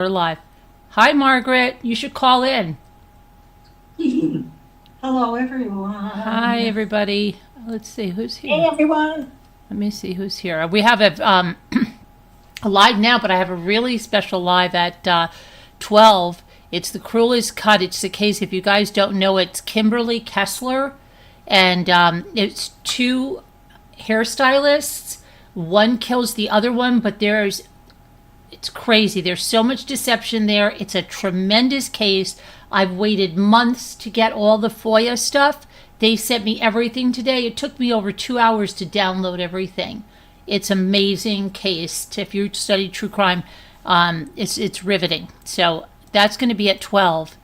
We're live. Hi, Margaret. You should call in. Hello, everyone. Hi, everybody. Let's see who's here. Hey, everyone. Let me see who's here. We have a live now, but I have a really special live at 12. It's The Cruelest Cut. It's the case, if you guys don't know, it's Kimberly Kessler, and it's two hairstylists. One kills the other one, but it's crazy. There's so much deception there. It's a tremendous case. I've waited months to get all the FOIA stuff. They sent me everything today. It took me over 2 hours to download everything. It's an amazing case. If you study true crime, it's riveting. So that's going to be at 12.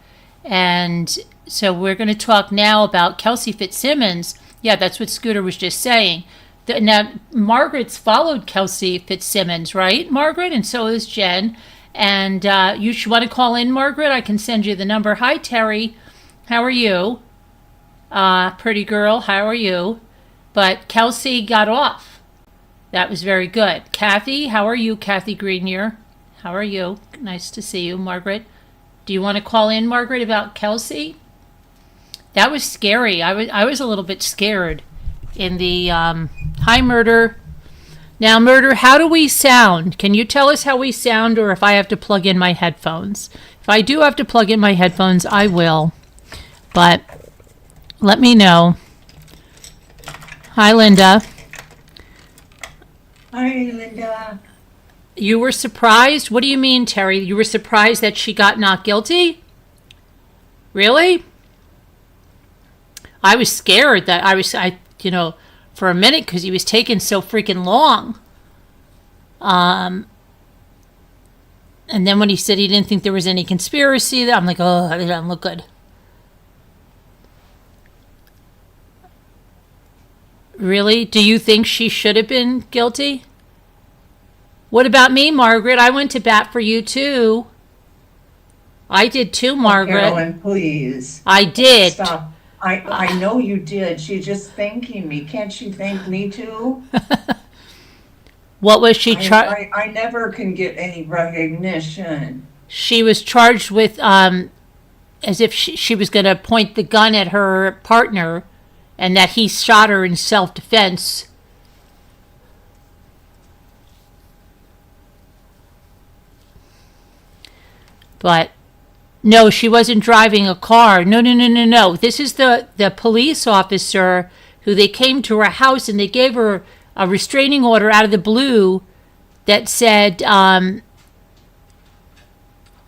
And so we're going to talk now about Kelsey Fitzsimmons. Yeah, that's what Scooter was just saying. Now, Margaret's followed Kelsey Fitzsimmons, right, Margaret? And so is Jen. And you should want to call in, Margaret. I can send you the number. Hi, Terry. How are you? Pretty girl, how are you? But Kelsey got off. That was very good. Kathy, how are you, Kathy Greenier? How are you? Nice to see you, Margaret. Do you want to call in, Margaret, about Kelsey? That was scary. I was a little bit scared in the hi, Murder. Now, Murder, how do we sound? Can you tell us how we sound, or if I have to plug in my headphones? If I do have to plug in my headphones, I will. But let me know. Hi, Linda. Hi, Linda. You were surprised? What do you mean, Terry? You were surprised that she got not guilty? Really? I was scared that for a minute, because he was taking so freaking long. And then when he said he didn't think there was any conspiracy, I'm like, oh, that doesn't look good. Really? Do you think she should have been guilty? What about me, Margaret? I went to bat for you, too. I did, too, Margaret. Carolyn, please. I did. Stop. I know you did. She's just thanking me. Can't she thank me, too? What was she charged? I never can get any recognition. She was charged with, as if she was going to point the gun at her partner, and that he shot her in self-defense. But no, she wasn't driving a car. No. This is the police officer who they came to her house and they gave her a restraining order out of the blue that said, oh,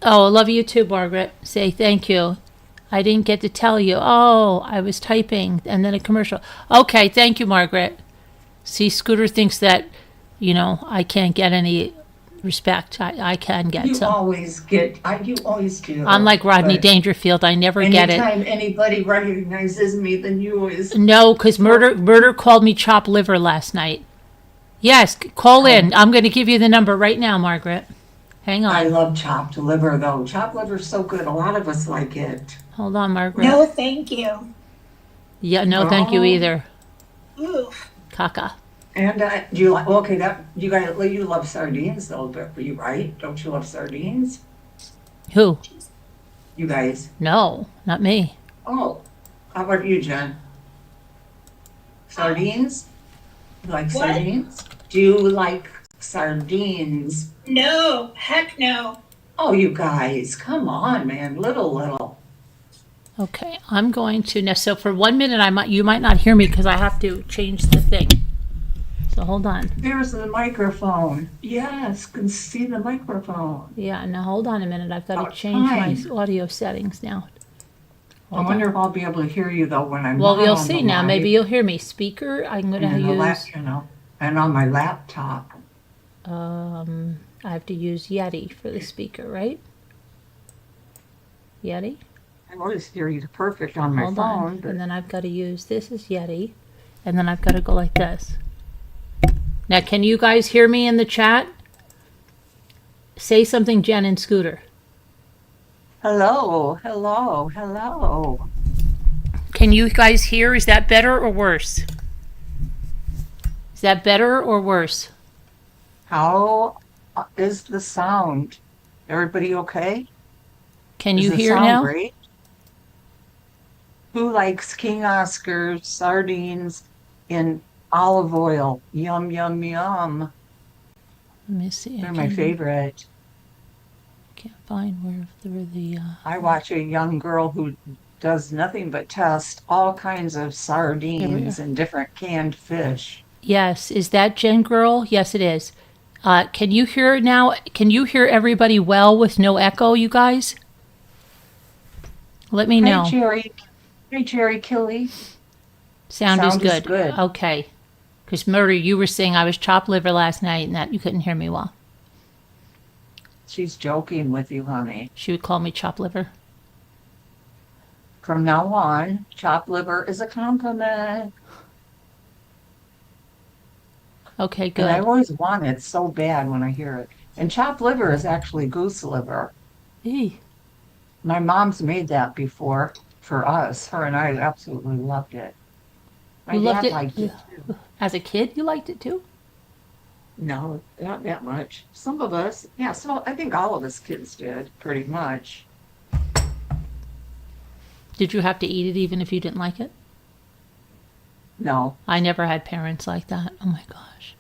I love you too, Margaret. Say thank you. I didn't get to tell you. Oh, I was typing and then a commercial. Okay, thank you, Margaret. See, Scooter thinks that, I can't get any respect. I can get some. You always do. I'm like Rodney Dangerfield. I never get it. Anytime anybody recognizes me, then you always... No, because Murder called me chopped liver last night. Yes, call in. I'm going to give you the number right now, Margaret. Hang on. I love chopped liver, though. Chopped liver's so good. A lot of us like it. Hold on, Margaret. No, thank you. Yeah, no, thank you either. Ooh. Caca. And do you like? Okay, you love sardines, though, you right? Don't you love sardines? Who? You guys? No, not me. Oh, how about you, Jen? Sardines? You like What? Sardines? Do you like sardines? No, heck no. Oh, you guys, come on, man, little. Okay, I'm going to now. So for 1 minute, you might not hear me because I have to change the thing. So hold on. There's the microphone. Yes, can see the microphone. Yeah, now hold on a minute. I've got to change my audio settings now. I wonder if I'll be able to hear you though when I'm. Well, you'll see now. Maybe you'll hear me. Speaker. I'm going to use. And on my laptop. I have to use Yeti for the speaker, right? Yeti. I always hear you perfect on my phone. And then I've got to use this is Yeti, and then I've got to go like this. Now, can you guys hear me in the chat? Say something, Jen and Scooter. Hello. Can you guys hear? Is that better or worse? Is that better or worse? How is the sound? Everybody okay? Can Does you the hear sound now? great? Who likes King Oscars, sardines in olive oil? Yum, yum, yum. Let me see. They're my favorite. Can't find where the I watch a young girl who does nothing but test all kinds of here we are. sardines and different canned fish. Yes, is that Jen girl? Yes, it is. Can you hear it now? Can you hear everybody well with no echo, you guys? Let me Hi, know. Jerry. Hi, Jerry Killy. Sound is Sound is good. good. Okay. Because Murder, you were saying I was chopped liver last night and that you couldn't hear me well. She's joking with you, honey. She would call me chopped liver. From now on, chopped liver is a compliment. Okay, And I good. always want it so bad when I hear it. And chopped liver is actually goose liver. Eee. My mom's made that before for us. Her and I absolutely loved it. My You loved dad it liked it too. as a kid? You liked it too? No, not that much. Some of us, yeah, so I think all of us kids did, pretty much. Did you have to eat it even if you didn't like it? No, I never had parents like that. Oh my gosh.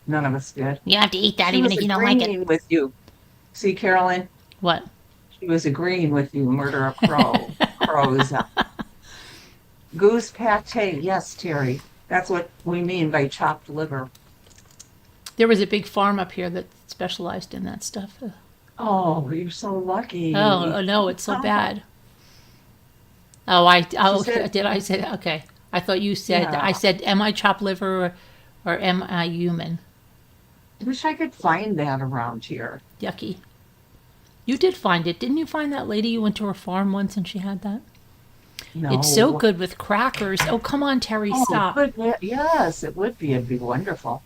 none of us did. You have to eat that She even was if you don't like it. agreeing with you. See, Carolyn, What? she was agreeing with you, murder a crow. Crows. Goose pate, yes, Terry. That's what we mean by chopped liver. There was a big farm up here that specialized in that stuff. Oh, you're so Oh lucky. no, it's so Oh, bad. she Oh, said, did I say okay? I thought you said, yeah, I said, am I chopped liver or am I human? I wish I could find that around here. Yucky. You did find it. Didn't you find that lady you went to her farm once and she had that? It's so No. good with crackers. Oh, come on, Terry, Oh, stop. good. Yes, it would be. It'd be wonderful.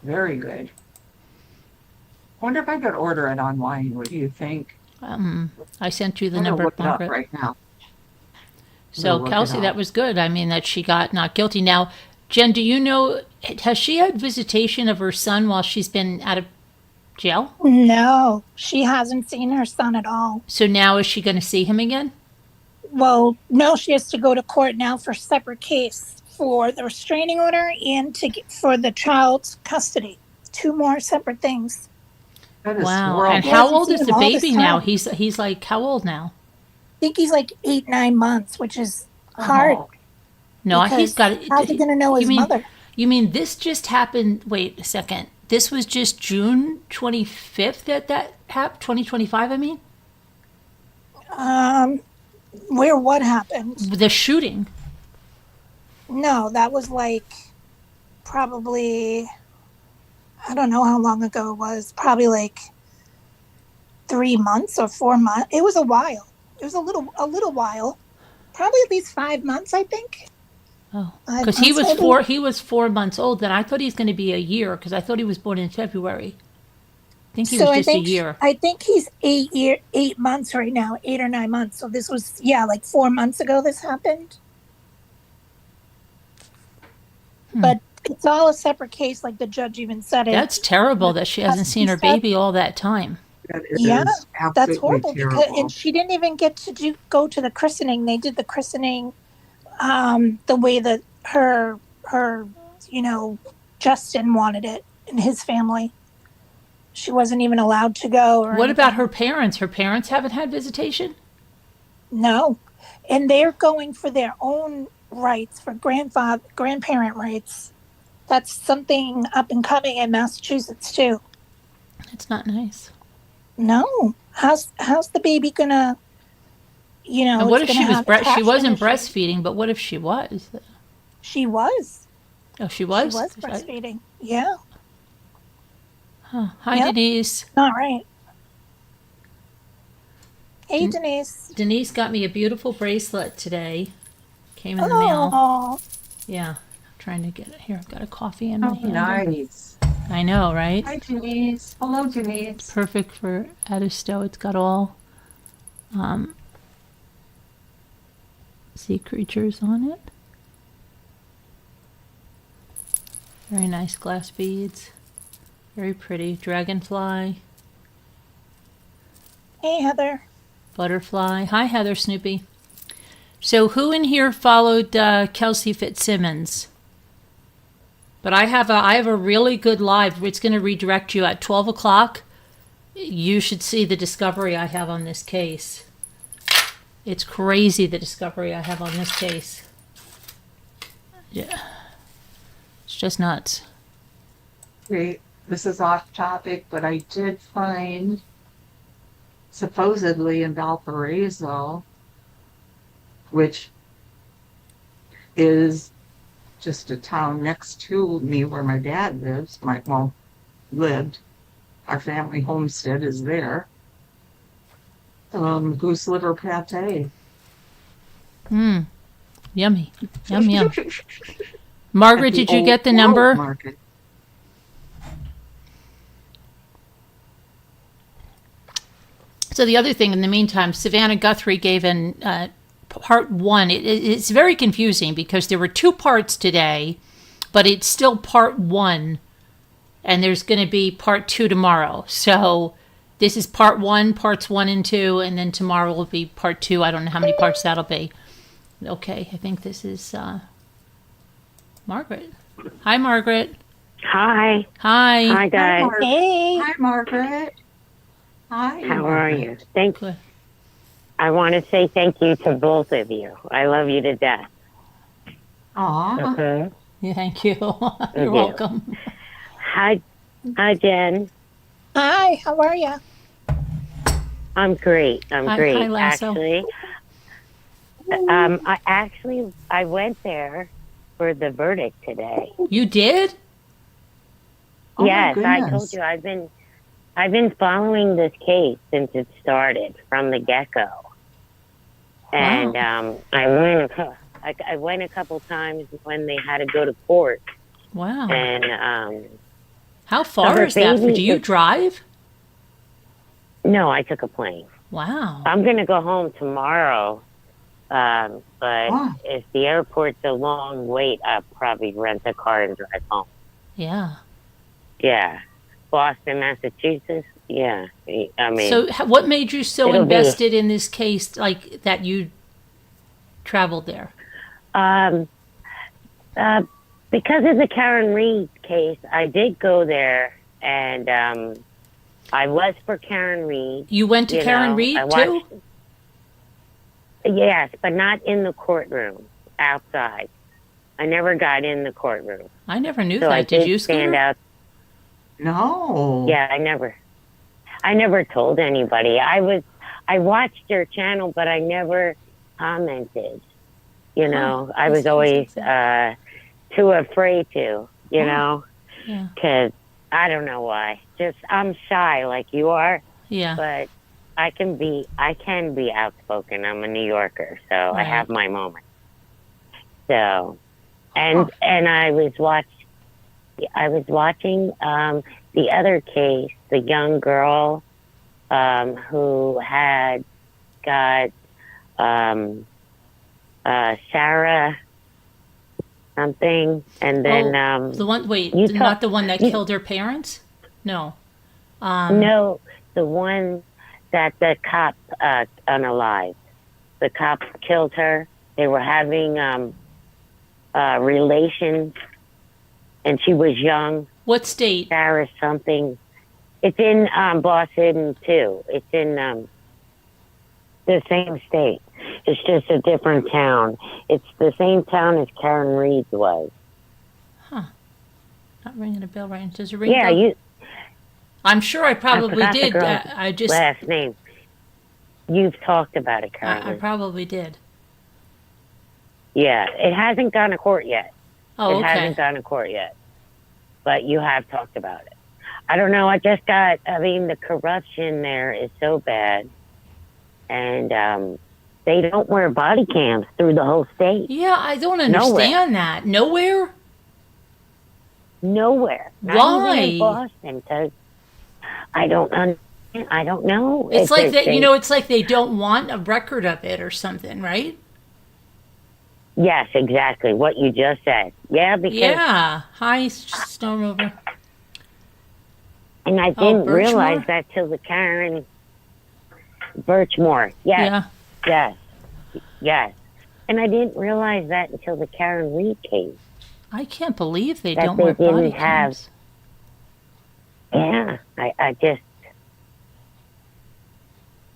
Very good. Wonder if I could order it online. What do you think? I sent you the I'm gonna number look of it up Margaret. right now. I'm gonna So, look it Kelsey, that up. was good. I mean, that she got not guilty. Now, Jen, do you know, has she had visitation of her son while she's been out of jail? No, she hasn't seen her son at all. So now is she going to see him again? Well, no, she has to go to court now for separate case for the restraining order and for the child's custody. Two more separate things. That is Wow. And She horrible. how hasn't old seen is him the all this baby now? time. He's like how old now? I think he's like 8, 9 months, which is hard Oh, No, he's because got how's he it. going to know You his mean mother? you mean this just happened? Wait a second. This was just June 25th that happened. 2025. I mean, Um, where what happened? the shooting. No, that was like probably, I don't know how long ago it was. Probably like 3 months or 4 months. It was a while. It was a little while. Probably at least 5 months, I think. Oh, 5 because he months was maybe. four. He was 4 months old. Then I thought he was going to be a year because I thought he was born in February. I think he So was I just a think year. I think he's 8 months right now, 8 or 9 months. So this was like 4 months ago this happened. But it's all a separate case, like the judge even said it. That's terrible that she hasn't seen Custody her stuff. baby all that time. that Yeah, is that's absolutely horrible because and terrible. she didn't even get to go to the christening. They did the christening the way that her Justin wanted it and his family. She wasn't even allowed to go or What about anything. her parents? Her parents haven't had visitation? No. And they're going for their own rights, for grandparent rights. That's something up and coming in Massachusetts too. It's not nice. No. How's the baby gonna And what it's if gonna she was have she attachment wasn't issues? breastfeeding, but what if she was? She was. Oh, she She was? was breastfeeding. Yeah. Huh. Hi, Yep. Denise. Not right. Hey, Den- Denise. Denise got me a beautiful bracelet today. Came in the mail. Oh, Yeah. I'm trying to get it here. I've got a coffee in my Oh, hand. nice. I know, right? Hi, Denise. Hello, Denise. Perfect for at a stow. It's got all sea creatures on it. Very nice glass beads. Very pretty. Dragonfly. Hey, Heather. Butterfly. Hi, Heather Snoopy. So who in here followed Kelsey Fitzsimmons? But I have a really good live. It's going to redirect you at 12 o'clock. You should see the discovery I have on this case. It's crazy, the discovery I have on this case. Yeah. It's just nuts. Okay, this is off topic, but I did find supposedly in Valparaiso, which is just a town next to me where my dad lives, lived. Our family homestead is there. Goose liver pate. Mmm. Yummy. Yum, yum. Margaret, did you get the number? Market. So the other thing, in the meantime, Savannah Guthrie gave in part one. It's very confusing because there were two parts today, but it's still part one, and there's going to be part two tomorrow. So this is part one, parts 1 and 2, and then tomorrow will be part 2. I don't know how many parts that'll be. Okay, I think this is Margaret. Hi, Margaret. Hi. Hi. Hi, guys. Hey. Hi, Margaret. Hi. How are you? Thank you. Good. I want to say thank you to both of you. I love you to death. Aw. Okay. Yeah, thank you. You're you. welcome. Hi, Jen. Hi, how are you? I'm great. I'm Hi- great. hi, Lasso. I went there for the verdict today. You did? Oh, my Yes, I goodness. told you I've been following this case since it started from the get-go. And I went a couple times when they had to go to court. Wow. And How far her is that? baby Do you is- drive? no, I took a plane. Wow. I'm going to go home tomorrow. But Wow. if the airport's a long wait, I'll probably rent a car and drive home. Yeah. Yeah. Boston, Massachusetts. Yeah. I mean, So what made you so it'll be- invested in this case, like that you traveled there? because of the Karen Reed case, I did go there, and I was for Karen Reed. You went to You Karen know, Reed I too? watched- Yes, but not in the courtroom, outside. I never got in the courtroom. I never knew So I that. Did you, stand Scooter? out. No. Yeah, I never told anybody. I watched your channel, but I never commented. You know, I was always too afraid to, you know, Yeah. because I don't know why. Just I'm shy like you are, Yeah. but I can be outspoken. I'm a New Yorker, so I Right. have my moments. So, and I was watching the other case, the young girl who had got Sarah something, and then The one, wait, you not talk- the one that you- killed her parents? No. no, the one that the cop unalived. The cop killed her. They were having relations, and she was young. What state? Sarah something. It's in Boston too. It's in the same state. It's just a different town. It's the same town as Karen Reed was. Not ringing a bell, right? Does it ring? Yeah, a bell? you. I'm sure I I probably forgot the did. girl's I just, last name. You've talked about it, I Carolyn. probably did. Yeah, it hasn't gone to court yet. Oh, It okay. hasn't gone to court yet. But you have talked about it. I don't know. The corruption there is so bad. And they don't wear body cams through the whole state. Yeah, I don't Nowhere. understand that. Nowhere? Nowhere. Not Why? even in Boston, because I don't know. It's like just that, they- it's like they don't want a record of it or something, right? Yes, exactly. What you just said. Yeah, because Yeah. Hi, Storm Over. and I didn't Birchmore? realize that till the Karen. Birchmore. Yes. Yeah. Yes. And I didn't realize that until the Karen Reed case. I can't believe they That don't they wear body didn't have- cams. Yeah. I just.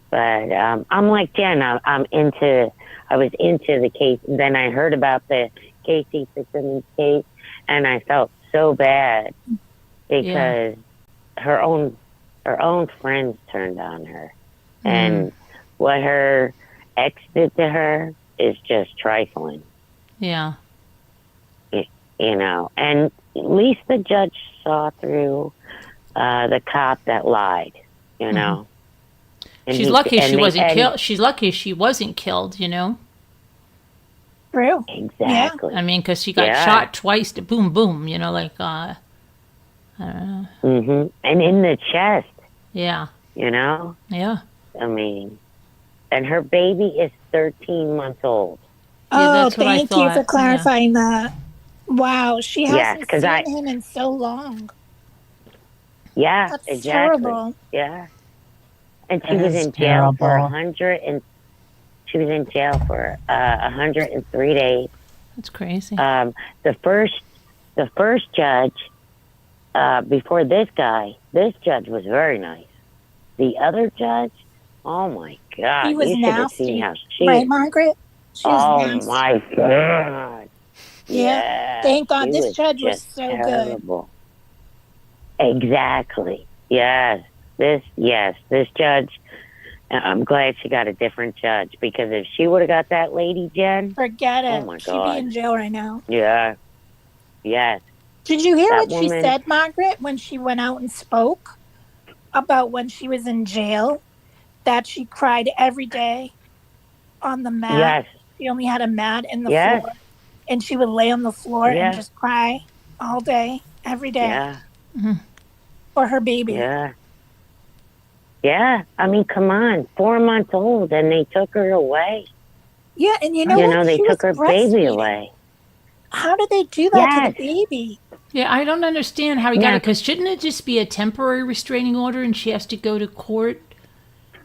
But I'm like Jen. I was into the case. Then I heard about the KELSEY FITZSIMMONS case, and I felt so bad because her own friends turned on her, and what her ex did to her is just trifling. Yeah. You know, and at least the judge saw through the cop that lied. You know. And She's lucky she wasn't killed. She's lucky she wasn't killed, you know? True. Exactly. I mean, because she got shot twice to boom, boom, you know, like, I don't know. And in the chest. Yeah. You know? Yeah. I mean, and her baby is 13 months old. Oh, thank you for clarifying that. Wow, she hasn't seen him in so long. Yeah, That's exactly. Terrible. Yeah. And she was in jail for 103 days. That's crazy. The first judge, before this judge was very nice. The other judge, oh my God. He was you nasty. How right, Margaret? She was nasty. My God. Yeah. Thank God this judge was so terrible. Good. Exactly. Yes. This judge, I'm glad she got a different judge, because if she would have got that lady, Jen. Forget it. Oh my God. She'd be in jail right now. Yeah. Yes. Did you hear what she said, Margaret, when she went out and spoke about when she was in jail? That she cried every day on the mat. Yes. She only had a mat in the floor. And she would lay on the floor and just cry all day, every day. Yeah. For her baby. Yeah. Yeah. I mean, come on. 4 months old, and they took her away. Yeah, and you know what? They took her baby away. How did they do that to the baby? Yeah, I don't understand how he got it, because shouldn't it just be a temporary restraining order and she has to go to court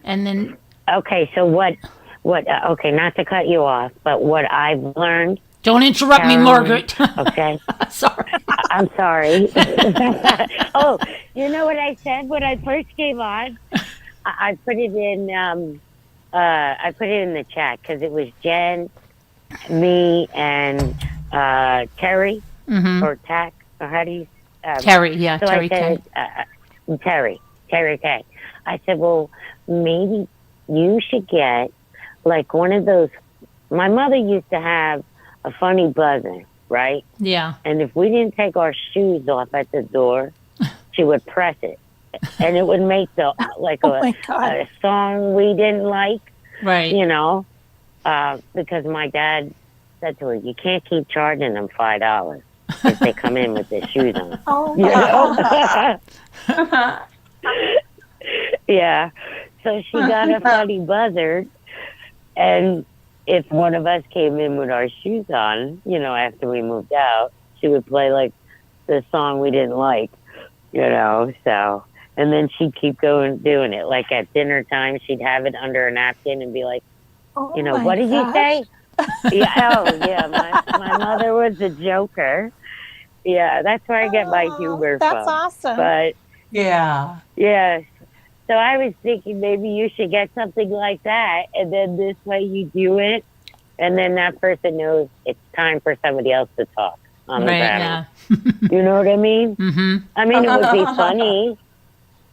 and then... Okay, so what, okay, not to cut you off, but what I've learned... Don't interrupt me, Margaret. Okay. Sorry. I'm sorry. Oh, you know what I said when I first came on? I put it in, I put it in the chat, because it was Jen, me, and Terry, or Tack, or how do you... Terry, yeah, so Terry K. Terry K. I said, well, maybe you should get, like, one of those... My mother used to have a funny buzzer, right? Yeah. And if we didn't take our shoes off at the door, she would press it. And it would make a song we didn't like. Right. You know, because my dad said to her, you can't keep charging them $5 if they come in with their shoes on. Oh, yeah. So she got a funny buzzer, and if one of us came in with our shoes on, you know, after we moved out, she would play like the song we didn't like, you know, so, and then she'd keep going doing it. Like at dinner time, she'd have it under a napkin and be like, you know, what did you say? My mother was a joker. Yeah, that's where I get my humor from. That's awesome. But yeah. So I was thinking maybe you should get something like that, and then this way you do it, and then that person knows it's time for somebody else to talk on the panel. Yeah. You know what I mean? Mm-hmm. I mean, it would be funny.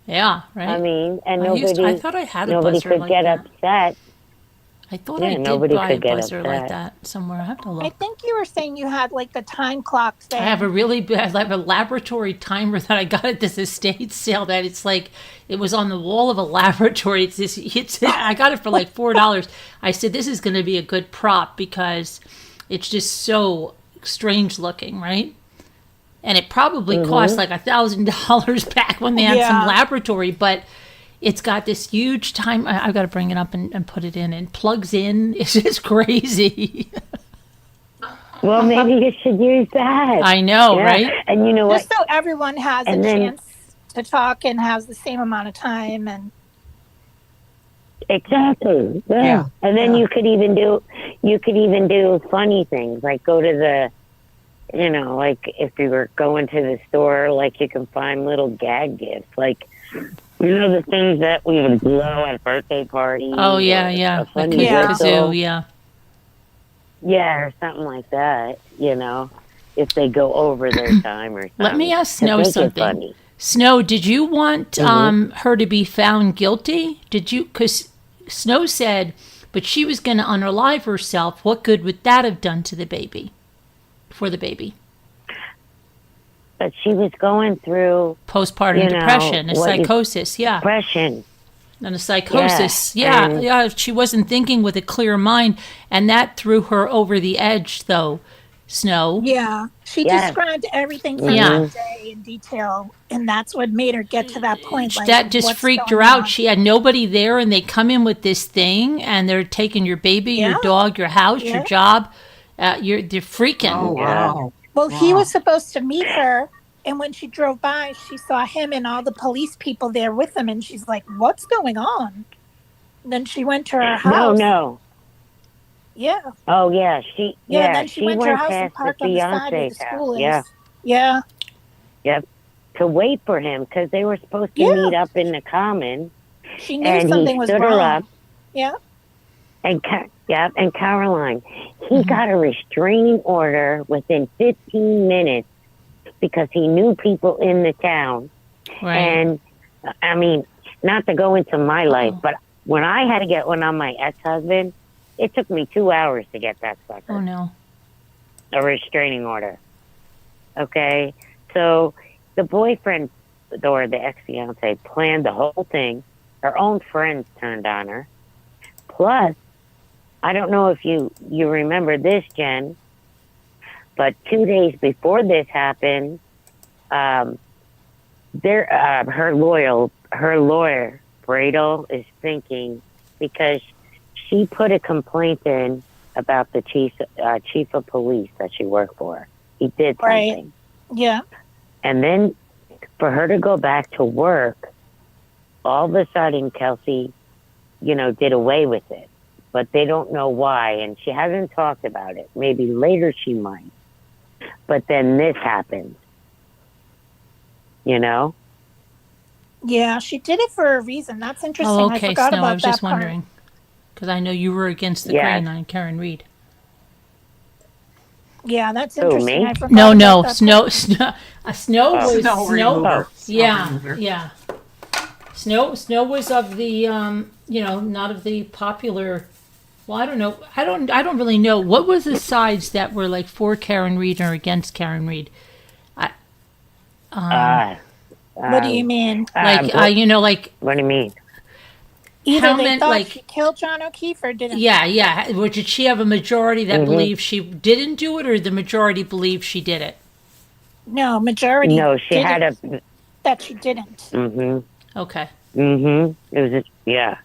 Yeah, right. I mean, and I thought I had a nobody buzzer could like get that. upset. I thought I did buy a buzzer like that somewhere. I have to look. I think you were saying you had like the time clock thing. I have a really bad, like a laboratory timer that I got at this estate sale. That it's like it was on the wall of a laboratory. I got it for like $4. I said this is going to be a good prop because it's just so strange looking, right? And it probably cost like $1,000 back when they had some laboratory, but. It's got this huge time. I've got to bring it up and put it in, and plugs in. It's just crazy. Well, maybe you should use that. I know, right? And you know what? Just so everyone has a chance to talk and has the same amount of time. And Exactly. Yeah. Yeah. And then Yeah. you could even do funny things, like go to the, like if you were going to the store, like you can find little gag gifts, like, the things that we would blow at birthday parties. Oh yeah, or yeah. a funny Yeah. whistle. Kazoo, yeah. Yeah, or something like that, if they go over their time or something. Let me ask 'Cause Snow make it something. funny. Snow, did you want Mhm. her to be found guilty? Did you? Because Snow said, but she was going to unalive herself. What good would that have done to the baby? For the baby, But she was going through postpartum depression, a psychosis. Yeah, depression. and a psychosis. Yeah, Yeah, and- yeah. She wasn't thinking with a clear mind, and that threw her over the edge, though. Snow. Yeah. She Yes. described everything from Yeah. that day in detail, and that's what made her get to that point. Like, That just what's freaked her going out. on? She had nobody there, and they come in with this thing, and they're taking your baby, your Yeah. dog, your house, your Yeah. job. They're freaking. Oh, wow. Well, he Wow. was supposed to meet her, and when she drove by, she saw him and all the police people there with him, and she's like, "What's going on?" And then she went to her house. No. Yeah. Oh, yeah. Yeah. Then she went to her house and past parked the on the side where the fiance's school house. is. Yeah. Yeah. Yep. To wait for him, because they were supposed to Yeah. meet up in the common. She knew And something he was stood wrong. her up. Yeah. And Caroline, he got a restraining order within 15 minutes because he knew people in the town. Right. And I mean, not to go into my life, but when I had to get one on my ex-husband, it took me 2 hours to get that sucker. Oh no. A restraining order. Okay? So the boyfriend, or the ex-fiance, planned the whole thing. Her own friends turned on her. Plus, I don't know if you remember this, Jen, but 2 days before this happened, her lawyer, Bradel, is thinking, because she put a complaint in about the chief of police that she worked for. He did Right. something. Yeah. And then for her to go back to work, all of a sudden Kelsey, did away with it. But they don't know why, and she hasn't talked about it. Maybe later she might. But then this happened. Yeah. She did it for a reason. That's interesting. Oh, I okay, forgot Snow. about I was that just part. wondering because I know you were against the Yes. crane on Karen Reed. Yeah, that's Who, interesting. me? I forgot No, about no, that Snow. part. Snow was Snow Snow. remover. Snow Yeah, remover. yeah. Snow was of the not of the popular. Well, I don't know. I don't really know what was the sides that were like for Karen Reed or against Karen Reed. What do you mean? Like like What do you mean? Either how they many, thought like- she killed John O'Keefe or didn't. yeah. Or did she have a majority that Mm-hmm. believed she didn't do it, or the majority believed she did it? No, majority. No, she did had it a. that she didn't. Mm-hmm. Okay. Mm-hmm. It was yeah,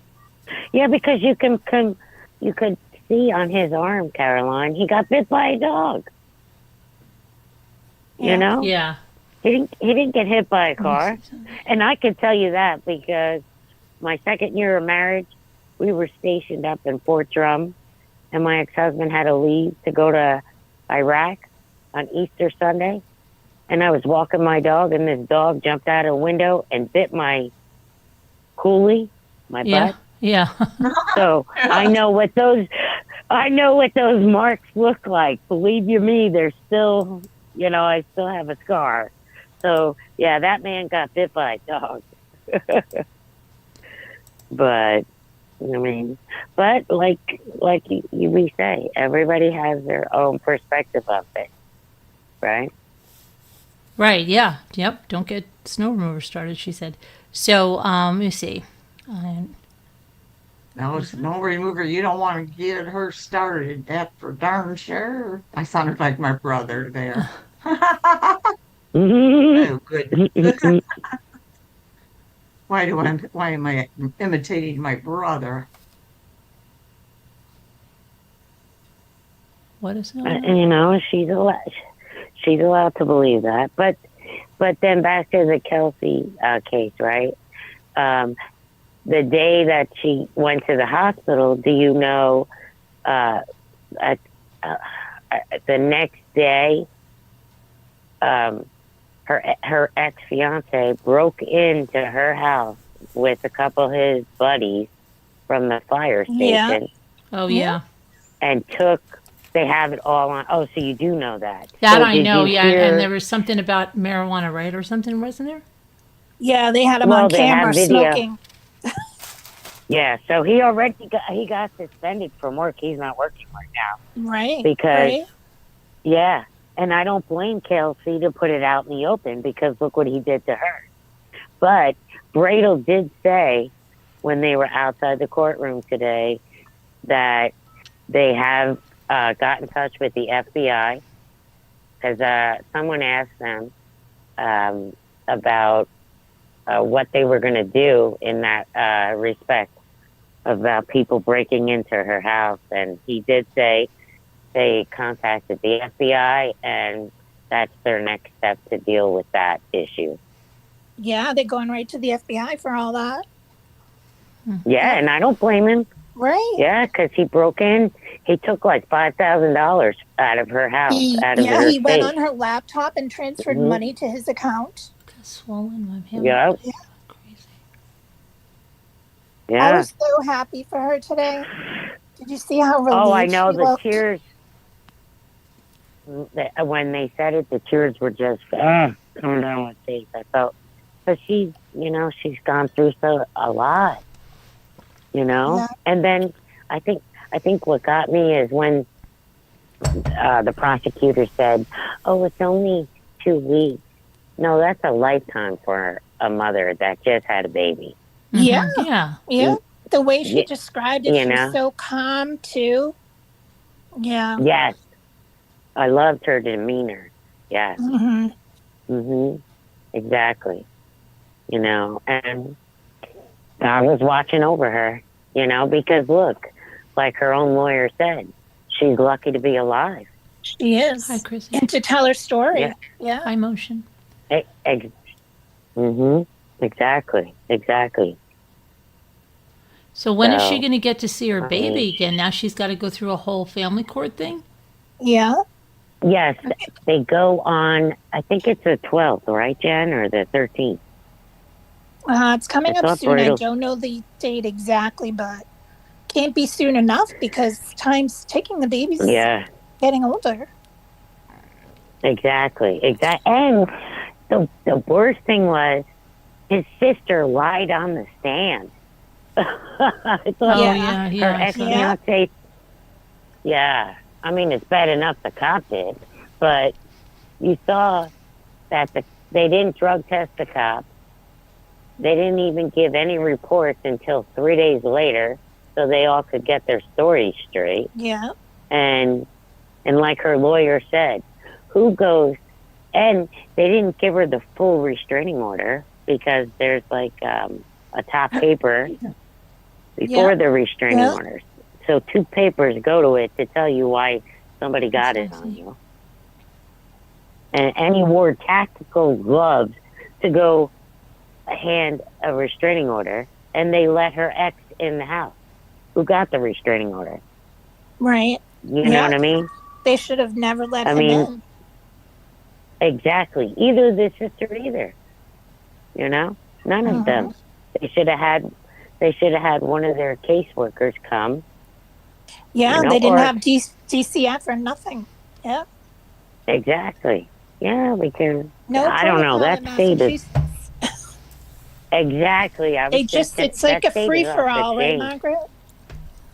because you could see on his arm, Caroline, he got bit by a dog. Yeah. You know, Yeah. he didn't get hit by a car, and I can tell you that because my second year of marriage, we were stationed up in Fort Drum, and my ex-husband had to leave to go to Iraq on Easter Sunday, and I was walking my dog, and this dog jumped out a window and bit my coolie, my Yeah. butt. Yeah. So I know what those marks look like. Believe you me, they're still, I still have a scar. So yeah, that man got bit by a dog. But like we say, everybody has their own perspective of it, right? Right, yeah. Yep. Don't get snow remover started, she said. So, let me see. No, snow remover. You don't want to get her started. That's for darn sure. I sounded like my brother there. Oh, good. Why am I imitating my brother? What is it? She's allowed to believe that. But then back to the Kelsey case, right? the day that she went to the hospital, do you know, at, the next day, her ex-fiance broke into her house with a couple of his buddies from the fire station. Yeah. Oh, yeah. And they have it all on. Oh, so you do know that. That So I did know, you yeah. hear- And there was something about marijuana, right? Or something, wasn't there? Yeah, they had him Well, on they have camera video. smoking. Yeah, so he already got suspended from work. He's not working right now. Right. Because, right. yeah, and I don't blame Kelsey to put it out in the open because look what he did to her. But Bradel did say when they were outside the courtroom today that they have got in touch with the FBI because someone asked them about what they were going to do in that respect about people breaking into her house. And he did say they contacted the FBI and that's their next step to deal with that issue. Yeah, they're going right to the FBI for all that. Yeah, and I don't blame him. Right. Yeah, because he broke in. He took like $5,000 out of her house, out of her he went safe. on her laptop and transferred Mhm. money to his account. Swollen. My hand. Yeah, Crazy. I yeah. was so happy for her today. Did you see how relieved Oh, I know she the looked? tears. When they said it, the tears were just coming down my face. I felt, but she's gone through a lot, Yeah. And then I think what got me is when the prosecutor said, "Oh, it's only 2 weeks." No, that's a lifetime for a mother that just had a baby. Yeah. Yeah. Yeah. The way she Yeah, described it, you she know. was so calm too. Yeah. Yes, I loved her demeanor. Yes. hmm Exactly. And I was watching over her, because look, like her own lawyer said, she's lucky to be alive. She is. Hi, Chrissy. And to tell her story. Yeah. Yeah. High motion. Exactly. So when is she So, going to get to see her I baby mean- again? Now she's got to go through a whole family court thing? Yeah. Yes, they go on, I think it's the 12th, right, Jen, or the 13th? It's coming I up thought soon. I Bridal- don't know the date exactly, but can't be soon enough because time's ticking. The baby's Yeah, getting older. exactly. And the worst thing was his sister lied on the stand. I thought Oh, Yeah. yeah. her ex-fiance. Yeah, I mean it's bad enough the cop did, but you saw that they didn't drug test the cop. They didn't even give any reports until 3 days later, so they all could get their stories straight. Yeah. And like her lawyer said, who goes? And they didn't give her the full restraining order because there's like a top paper before Yeah. the restraining Yeah. orders. So 2 papers go to it to tell you why somebody got it on you. And he wore tactical gloves to go hand a restraining order, and they let her ex in the house who got the restraining order. Right. You know Yeah. what I mean? They should have never let I him mean- in. Exactly. Either the sister either. None of them. They should have had one of their caseworkers come. Yeah, You know, they didn't or- have DCF or nothing. Yeah. Exactly. Yeah, we can. No I don't know. protocol That in state is Massachusetts. exactly. I was They just, it's like a that state is free for off the all, right, chain. Margaret?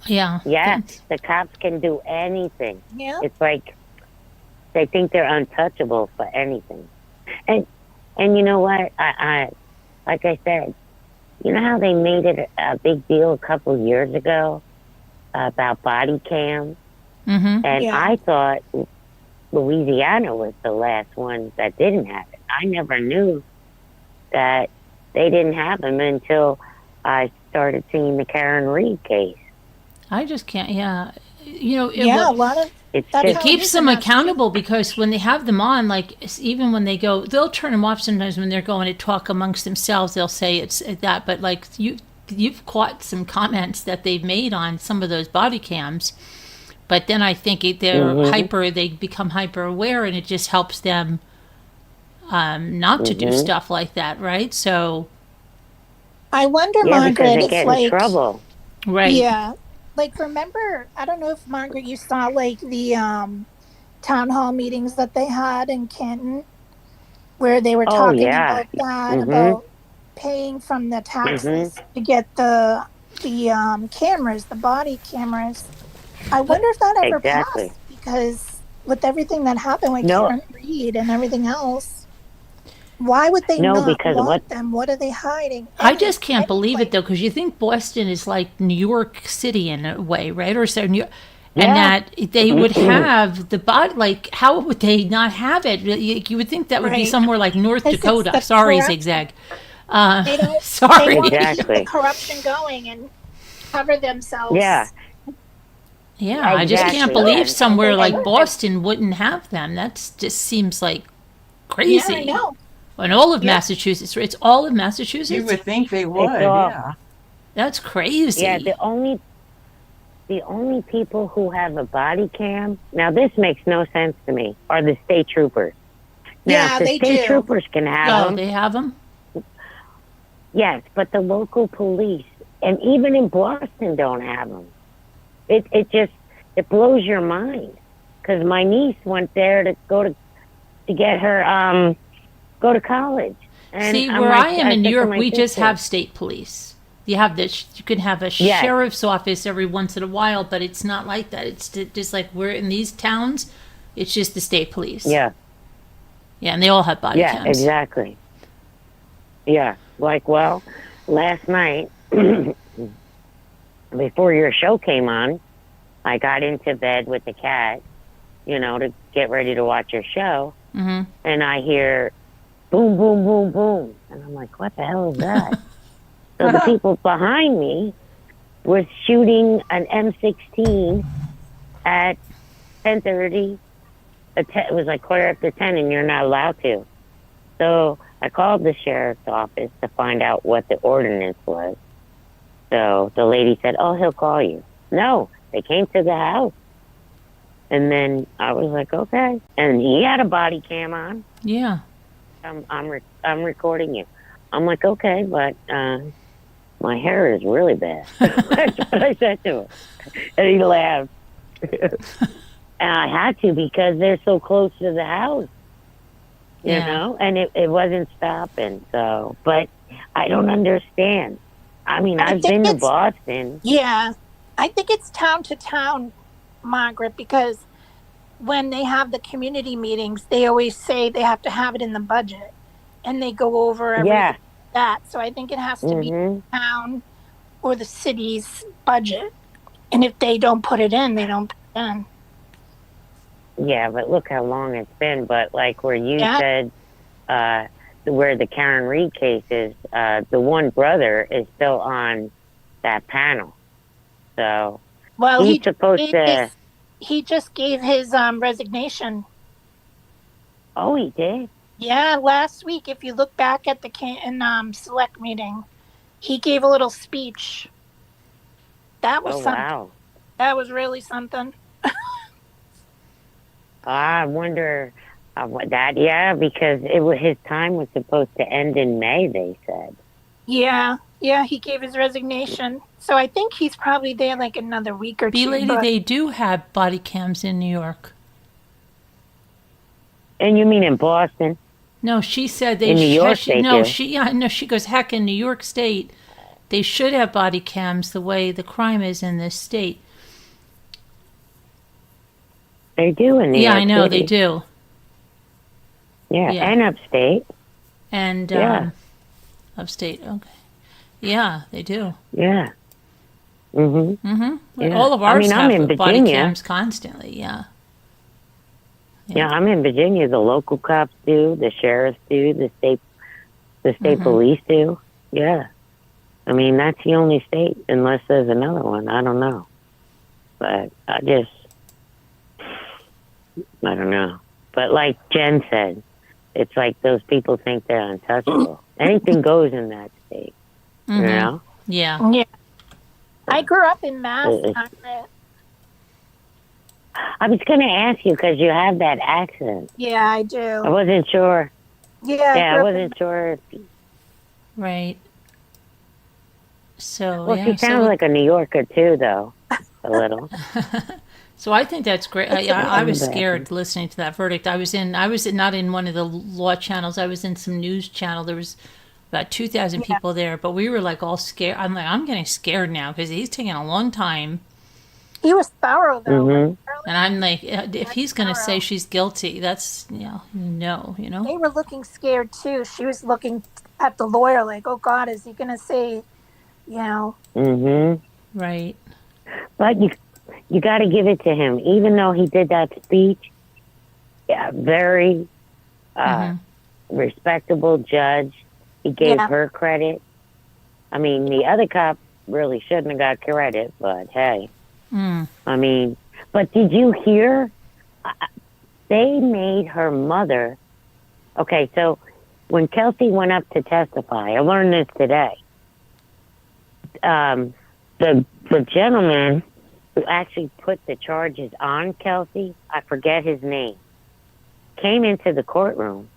Yeah. Yes, the cops can do anything. Yeah. It's like they think they're untouchable for anything. And you know what? I like I said, you know how they made it a big deal a couple of years ago about body cams? Mm-hmm. And Yeah. I thought Louisiana was the last one that didn't have it. I never knew that they didn't have them until I started seeing the Karen Reed case. I just can't, yeah. It, Yeah, a lot of It's That's it just, how keeps is them in accountable because when they have them on, like even when they go, they'll turn them off sometimes when they're going to talk amongst themselves. They'll say it's that, but like you've caught some comments that they've made on some of those body cams, but then I think they become hyper aware, and it just helps them not to do stuff like that, right? So I wonder, Yeah, Margaret, because they if get in trouble. right. yeah, like remember, I don't know if Margaret, you saw like the town hall meetings that they had in Canton, where they were Oh, talking yeah. about that, about paying from the taxes to get the cameras, the body cameras. I wonder if that ever Exactly. passed, because with everything that happened with No, Karen Reed and everything else, why would they no, not because what? want them? What are they hiding? I just can't believe it Like, though, because you think Boston is like New York City in a way, right? Or so New York, and Yeah. that they would have the body. Like, how would they not have it? You would think that would be right. somewhere like North Because it's Dakota. the Sorry, corrupt. Zigzag. They don't. They Sorry. want to keep the Exactly. corruption going and cover themselves. Yeah. Yeah, I just can't Exactly. believe And somewhere like And- Boston wouldn't have them. That's just seems like Yeah, crazy. I know. And all of Yeah. Massachusetts, it's all of Massachusetts. You would think they would, It's all- yeah. That's crazy. Yeah, the only people wwho have a body cam, now this makes no sense to me, are the state troopers. Now, Yeah, if the they state do. troopers can have Oh, them, they have them. yes, but the local police, and even in Boston, don't have them. It blows your mind, because my niece went there to get her go to college. And See, I'm where like- I am in said New to York, my we just sister, have state police. You have this. You can have a Yes. sheriff's office every once in a while, but it's not like that. It's just like we're in these towns. It's just the state police. Yeah, Yeah, and they all have body yeah, cams. exactly. Yeah, like, well, last night, before your show came on, I got into bed with the cat, to get ready to watch your show, Mm-hmm. and I hear boom, boom, boom, boom. And I'm like, what the hell is that? So the people behind me was shooting an M16 at 10:30. It was like 10:15, and you're not allowed to. So I called the sheriff's office to find out what the ordinance was. So the lady said, oh, he'll call you. No, they came to the house. And then I was like, okay. And he had a body cam on. Yeah. I'm recording you. I'm like, okay, but my hair is really bad. That's what I said to him. And he laughed. And I had to, because they're so close to the house, you know, and it wasn't stopping. So, but I don't understand. I mean, I've been to Boston. Yeah, I think it's town to town, Margaret, because when they have the community meetings, they always say they have to have it in the budget, and they go over everything like that. So I think it has to be the town or the city's budget, and if they don't put it in, they don't put it in. Yeah, but look how long it's been. But like where you said, where the Karen Reed case is, the one brother is still on that panel. So Well, he's supposed to. He just gave his resignation. Oh, he did? Yeah, last week. If you look back at the Canton select meeting, he gave a little speech. That was something. Wow. That was really something. I wonder what that. Yeah, because his time was supposed to end in May. They said. Yeah, he gave his resignation. So I think he's probably there like another week or two. B-Lady, they do have body cams in New York. And you mean in Boston? No, she said they in New York State. No, she goes, heck, in New York State, they should have body cams the way the crime is in this state. They do in New York I know City. they do. Yeah, and upstate. And upstate, okay. Yeah, they do. Yeah. Mm-hmm. Mm-hmm. Yeah. All of ours I'm in have body Virginia. cams constantly, yeah. Yeah, I'm in Virginia. The local cops do, the sheriffs do, the state police do. Yeah. I mean, that's the only state, unless there's another one. I don't know. But I don't know. But like Jen said, it's like those people think they're untouchable. Anything goes in that state, you know? Yeah. Yeah. I grew up in Mass, Margaret. I was going to ask you because you have that accent. Yeah, I I do. wasn't sure. Yeah, Yeah, I grew up in wasn't sure. Right. So Well, she yeah. sounds like a New Yorker too, though. A little. So I think that's great. It's I okay. was scared listening to that verdict. I was not in one of the law channels. I was in some news channel. There was about 2,000 Yeah. people there, but we were like all scared. I'm like, I'm getting scared now because he's taking a long time. He was thorough though. Mhm. And I'm like, if he's going to say Thorough. she's guilty, that's, no, They were looking scared too. She was looking at the lawyer like, "Oh God, is he gonna say, you know?" Mhm. Right. But you got to give it to him, even though he did that speech. Yeah, very respectable judge. He gave Yeah. her credit. I mean, the other cop really shouldn't have got credit, but hey. I mean, but did you hear? They made her mother. Okay, so when Kelsey went up to testify, I learned this today. The gentleman who actually put the charges on Kelsey, I forget his name, came into the courtroom.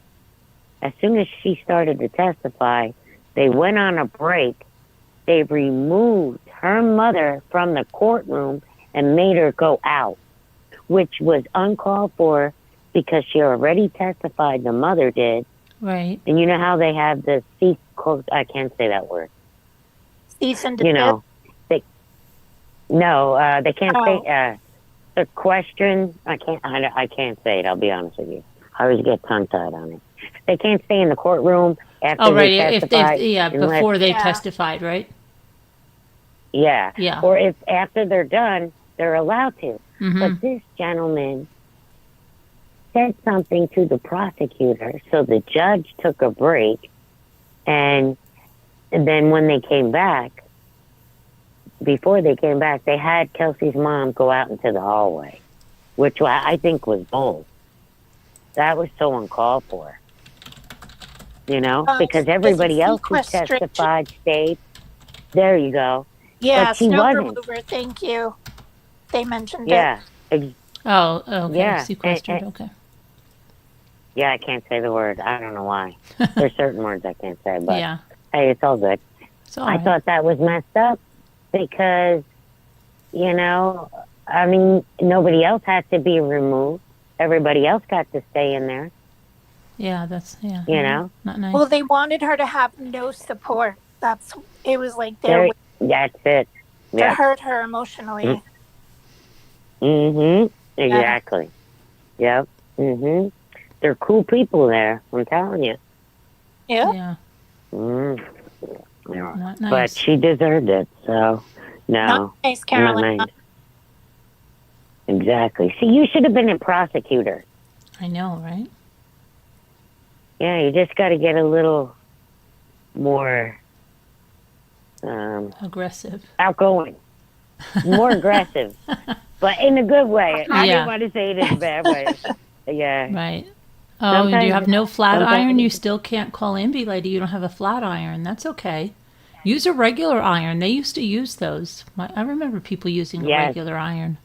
As soon as she started to testify, they went on a break. They removed her mother from the courtroom and made her go out, which was uncalled for because she already testified, the mother did. Right. And you know how they have the I can't say that word. Cease and You desist. know, they can't say the question. I can't say it. I'll be honest with you. I always get tongue tied on it. They can't stay in the courtroom after Oh, right. they If testify. before they Yeah. testified, right? Yeah. Yeah. Or if after they're done, they're allowed to. Mm-hmm. But this gentleman said something to the prosecutor, so the judge took a break, and then when they came back, before they came back, they had Kelsey's mom go out into the hallway, which I think was bold. That was so uncalled for. Because everybody else who testified stayed. There you go. Yeah, But she snow wasn't. remover. Thank you. They mentioned it. Yeah. Oh, okay. Yeah, Sequestered. and- Okay. Yeah, I can't say the word. I don't know why. There's certain words I can't say, but Yeah. hey, it's all good. It's all I right. thought that was messed up because, I mean, nobody else had to be removed. Everybody else got to stay in there, Yeah, that's not nice. Well, they wanted her to have no support. It was like their There, way that's it. to Yeah. hurt her emotionally. Exactly. Yep. They're cool people there. I'm telling you. Yeah. Yeah. Mm. Yeah. Not But nice. she deserved it. So no. Not nice, Carolyn. Not nice. Exactly. See, you should have been a prosecutor. I know, right? Yeah, you just got to get a little more Aggressive. outgoing, more aggressive, but in a good way. I Yeah. didn't want to say it in a bad way. Yeah. Right. Oh, and you have no flat sometimes- iron? You still can't call in, be lady. You don't have a flat iron. That's okay. Use a regular iron. They used to use those. I remember people using a Yes. regular iron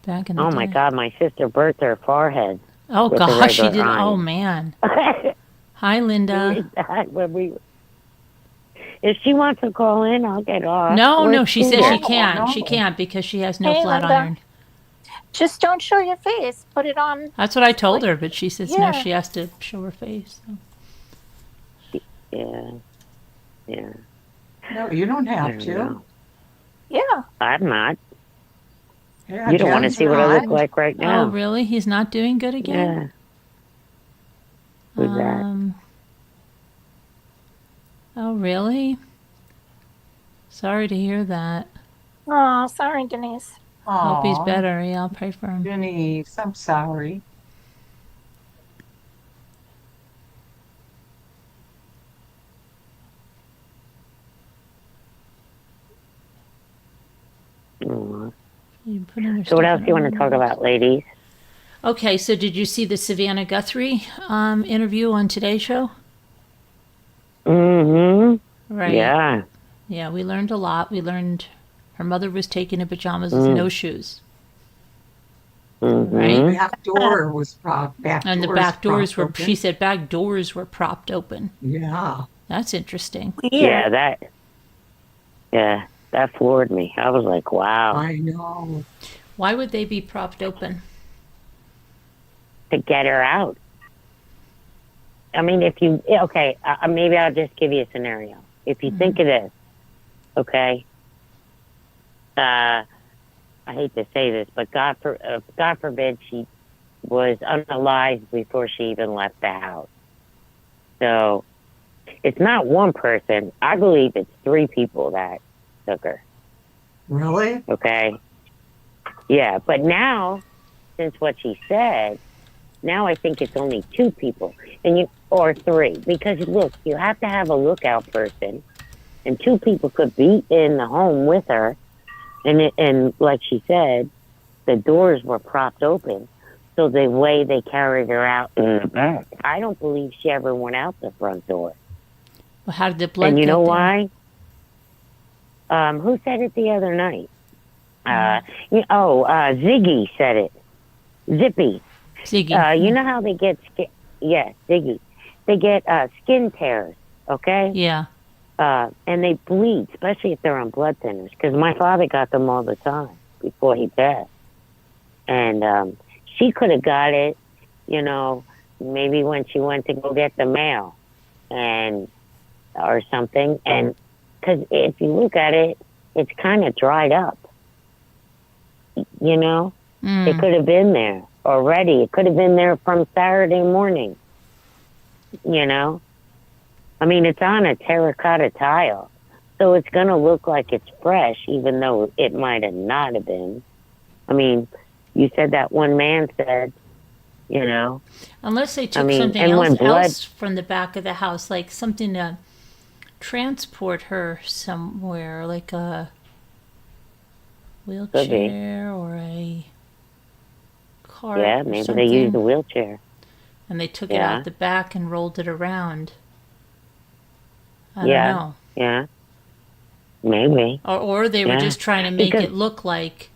back in the Oh day. my God, my sister burnt her forehead. Oh with a gosh, she regular did. iron. Oh man. Hi, Linda. If she wants to call in, I'll get off. No, We're she says she cool. can't. no. She can't because she has no Hey, flat Linda. iron. Just don't show your face. Put it on. That's what I told her, but she says no. Yeah. She has to show her face. So. Yeah. No, you don't I have don't to. know. Yeah. I'm not. Yeah, You don't want to Jen's see what I look not. like right Oh, now. really? He's not doing good again? Yeah. Who's that? Oh, really? Sorry to hear that. Oh, sorry, Denise. Hope he's Aw, better. Yeah, I'll pray for him. Denise, I'm sorry. Aw. You put in your So what stuff else in do you want to talk order. about, ladies? Okay, so did you see the Savannah Guthrie interview on Today's Show? Mm-hmm. Right. Yeah. Yeah, we learned a lot. We learned her mother was taken in pajamas with no shoes. Right? The back door was And the back doors were, she said back doors were propped open. Yeah. That's interesting. Yeah, that floored me. I was like, wow. I know. Why would they be propped open? To get her out. I mean, if you, okay, maybe I'll just give you a scenario. If you think of this, okay, I hate to say this, but God forbid she was unalive before she even left the house. So it's not one person. I believe it's 3 people that took her. Really? Okay. Yeah, but now, since what she said, now I think it's only 2 people, or 3, because look, you have to have a lookout person, and 2 people could be in the home with her, and like she said, the doors were propped open, so the way they carried her out in the back, I don't believe she ever went out the front door. Well, how did the blood? And you get know there? why? Who said it the other night? Ziggy said it. Zippy. Ziggy. You know how they get Ziggy. They get skin tears, okay? Yeah. And they bleed, especially if they're on blood thinners, because my father got them all the time before he passed. And she could have got it, maybe when she went to go get the mail or something. And because if you look at it, it's kind of dried up, It could have been there already. It could have been there from Saturday morning, I mean, it's on a terracotta tile, so it's going to look like it's fresh, even though it might have not have been. I mean, you said that one man said, Unless they took something else from the back of the house, like something to transport her somewhere, like a wheelchair or a cart. Yeah, maybe they used a wheelchair. And they took it out the back and rolled it around. I don't know. Yeah. Maybe. Or they were just trying to make it look like,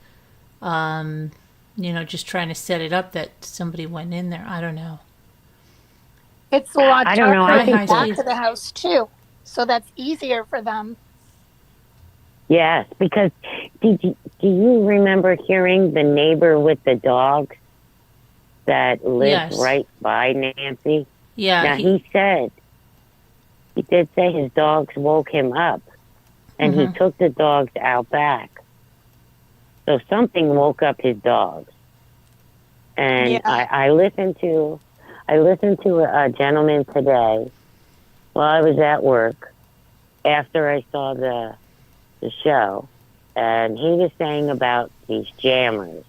just trying to set it up that somebody went in there. I don't know. It's a lot I don't know. darker I think back to the house too, so that's easier for them. Yes, because do you remember hearing the neighbor with the dogs that lived right by Nancy? Yeah. Now he did say his dogs woke him up, and he took the dogs out back. So something woke up his dogs. And I listened to a gentleman today while I was at work after I saw the show, and he was saying about these jammers.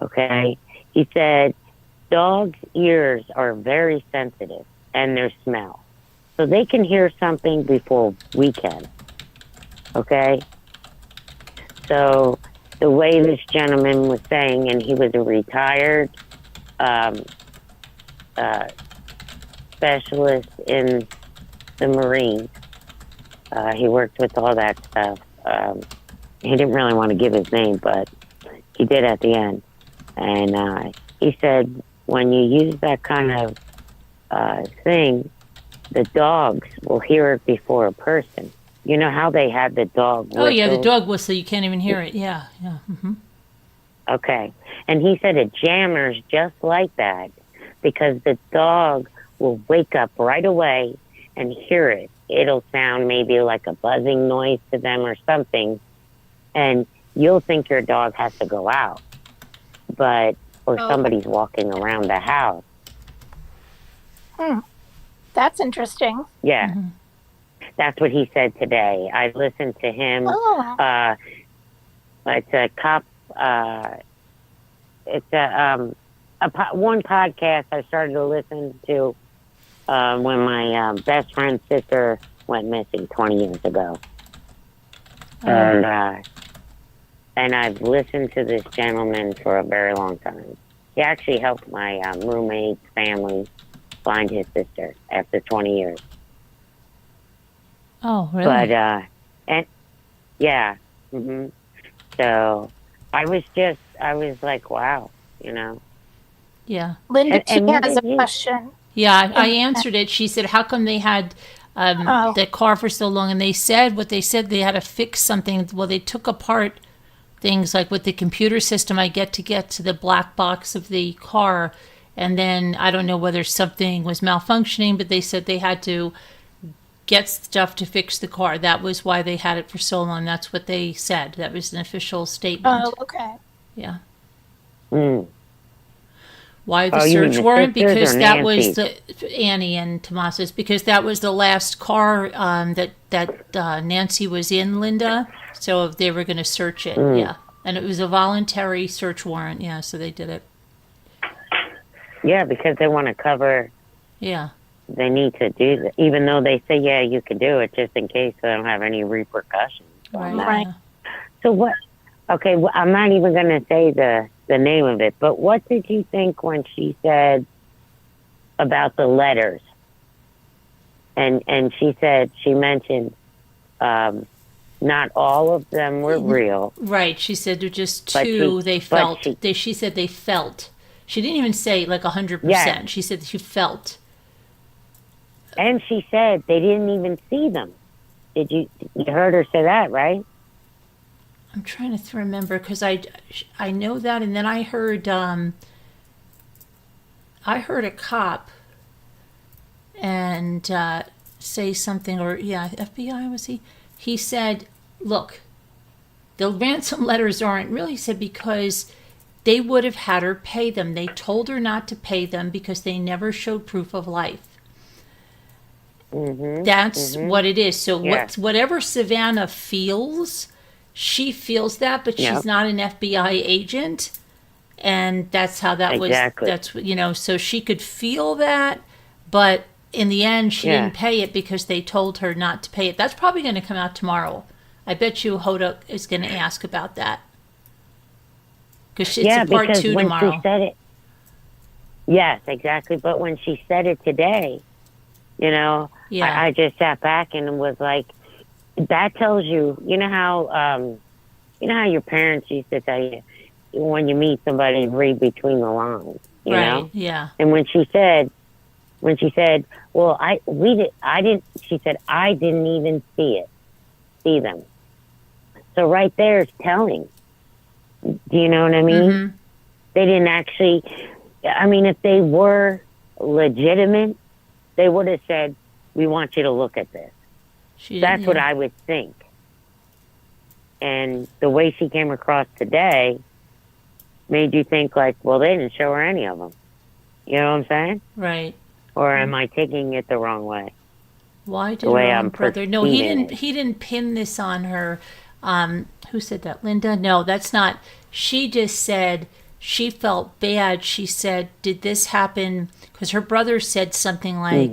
Okay? He said dogs' ears are very sensitive, and their smell. So they can hear something before we can. Okay? So the way this gentleman was saying, and he was a retired specialist in the Marines. He worked with all that stuff. He didn't really want to give his name, but he did at the end. And he said when you use that kind of thing, the dogs will hear it before a person. You know how they had the dog whistle? Oh, yeah, the dog whistle. You can't even hear it. Yeah. Mm-hmm. Okay. And he said a jammer's just like that because the dog will wake up right away and hear it. It'll sound maybe like a buzzing noise to them or something, and you'll think your dog has to go out, or somebody's walking around the house. That's interesting. Yeah. Mm-hmm. That's what he said today. I listened to him. It's a cop. It's one podcast I started to listen to when my best friend's sister went missing 20 years ago. And I've listened to this gentleman for a very long time. He actually helped my roommate's family find his sister after 20 years. Oh, really? But And yeah. So I was like, wow, Yeah. Linda T And what has a did you? question. Yeah, I answered it. She said, "How come they had Oh, the car for so long?" And they said what they said. They had to fix something. Well, they took apart things like with the computer system. I get to the black box of the car, and then I don't know whether something was malfunctioning, but they said they had to get stuff to fix the car. That was why they had it for so long. That's what they said. That was an official statement. okay. Yeah. Mm. Why the Oh, you mean search the warrant? sisters Because or that was Nancy's? the Annie and Tomas's. Because that was the last car that Nancy was in, Linda. So they were going to search it. Yeah, and it was a voluntary search warrant. Yeah, so they did it. Yeah, because they want to cover. Yeah. They need to do that, even though they say, yeah, you can do it, just in case they don't have any repercussions. Right. Right. Yeah. So what? Okay, well, I'm not even going to say the name of it, but what did you think when she said about the letters? And she said, she mentioned not all of them were real. Right. She said there were just But two. she- They but felt. she- She said they felt. She didn't even say like 100%. Yeah. She said she felt. And she said they didn't even see them. You heard her say that, right? I'm trying to remember because I know that, and then I heard a cop and say something, or yeah, FBI was he? He said, "Look, the ransom letters aren't really." He said because they would have had her pay them. They told her not to pay them because they never showed proof of life. That's what it is. So Yeah. whatever Savannah feels, she feels that, but she's Yep. not an FBI agent, and that's how that Exactly. was. That's so she could feel that, but in the end, she Yeah. didn't pay it because they told her not to pay it. That's probably going to come out tomorrow. I bet you Hoda is going to ask about that because it's a part because 2 when tomorrow. she said it, yes, exactly. But when she said it today, Yeah. I just sat back and was like, that tells you, you know how your parents used to tell you when you meet somebody, read between the lines, you right. know? Yeah. And when she said, well, she said, I didn't even see them. So right there is telling. Do you know what I mean? Mm-hmm. They didn't actually, if they were legitimate, they would have said, we want you to look at this. That's what I would think. And the way she came across today made you think like, well, they didn't show her any of them. You know what I'm saying? Right. Or am I taking it the wrong way? Why did The way her own I'm brother? No, he perceiving didn't. it. He didn't pin this on her. Who said that? Linda? No, that's not. She just said she felt bad. She said, "Did this happen?" Because her brother said something like,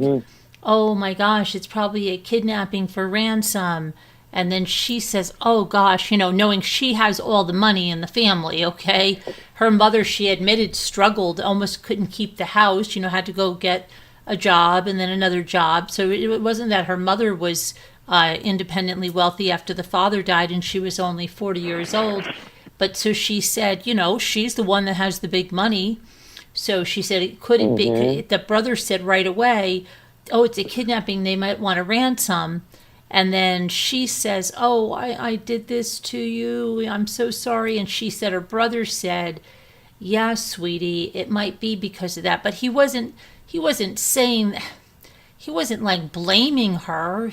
"Oh my gosh, it's probably a kidnapping for ransom." And then she says, "Oh gosh, knowing she has all the money in the family, okay? Her mother, she admitted, struggled, almost couldn't keep the house, had to go get a job and then another job. So it wasn't that her mother was independently wealthy after the father died and she was only 40 years old. But so she said, she's the one that has the big money. So she said it couldn't be. The brother said right away, oh, it's a kidnapping. They might want a ransom. And then she says, oh, I did this to you. I'm so sorry. And she said, her brother said, yeah, sweetie, it might be because of that. But he wasn't saying, he wasn't like blaming her.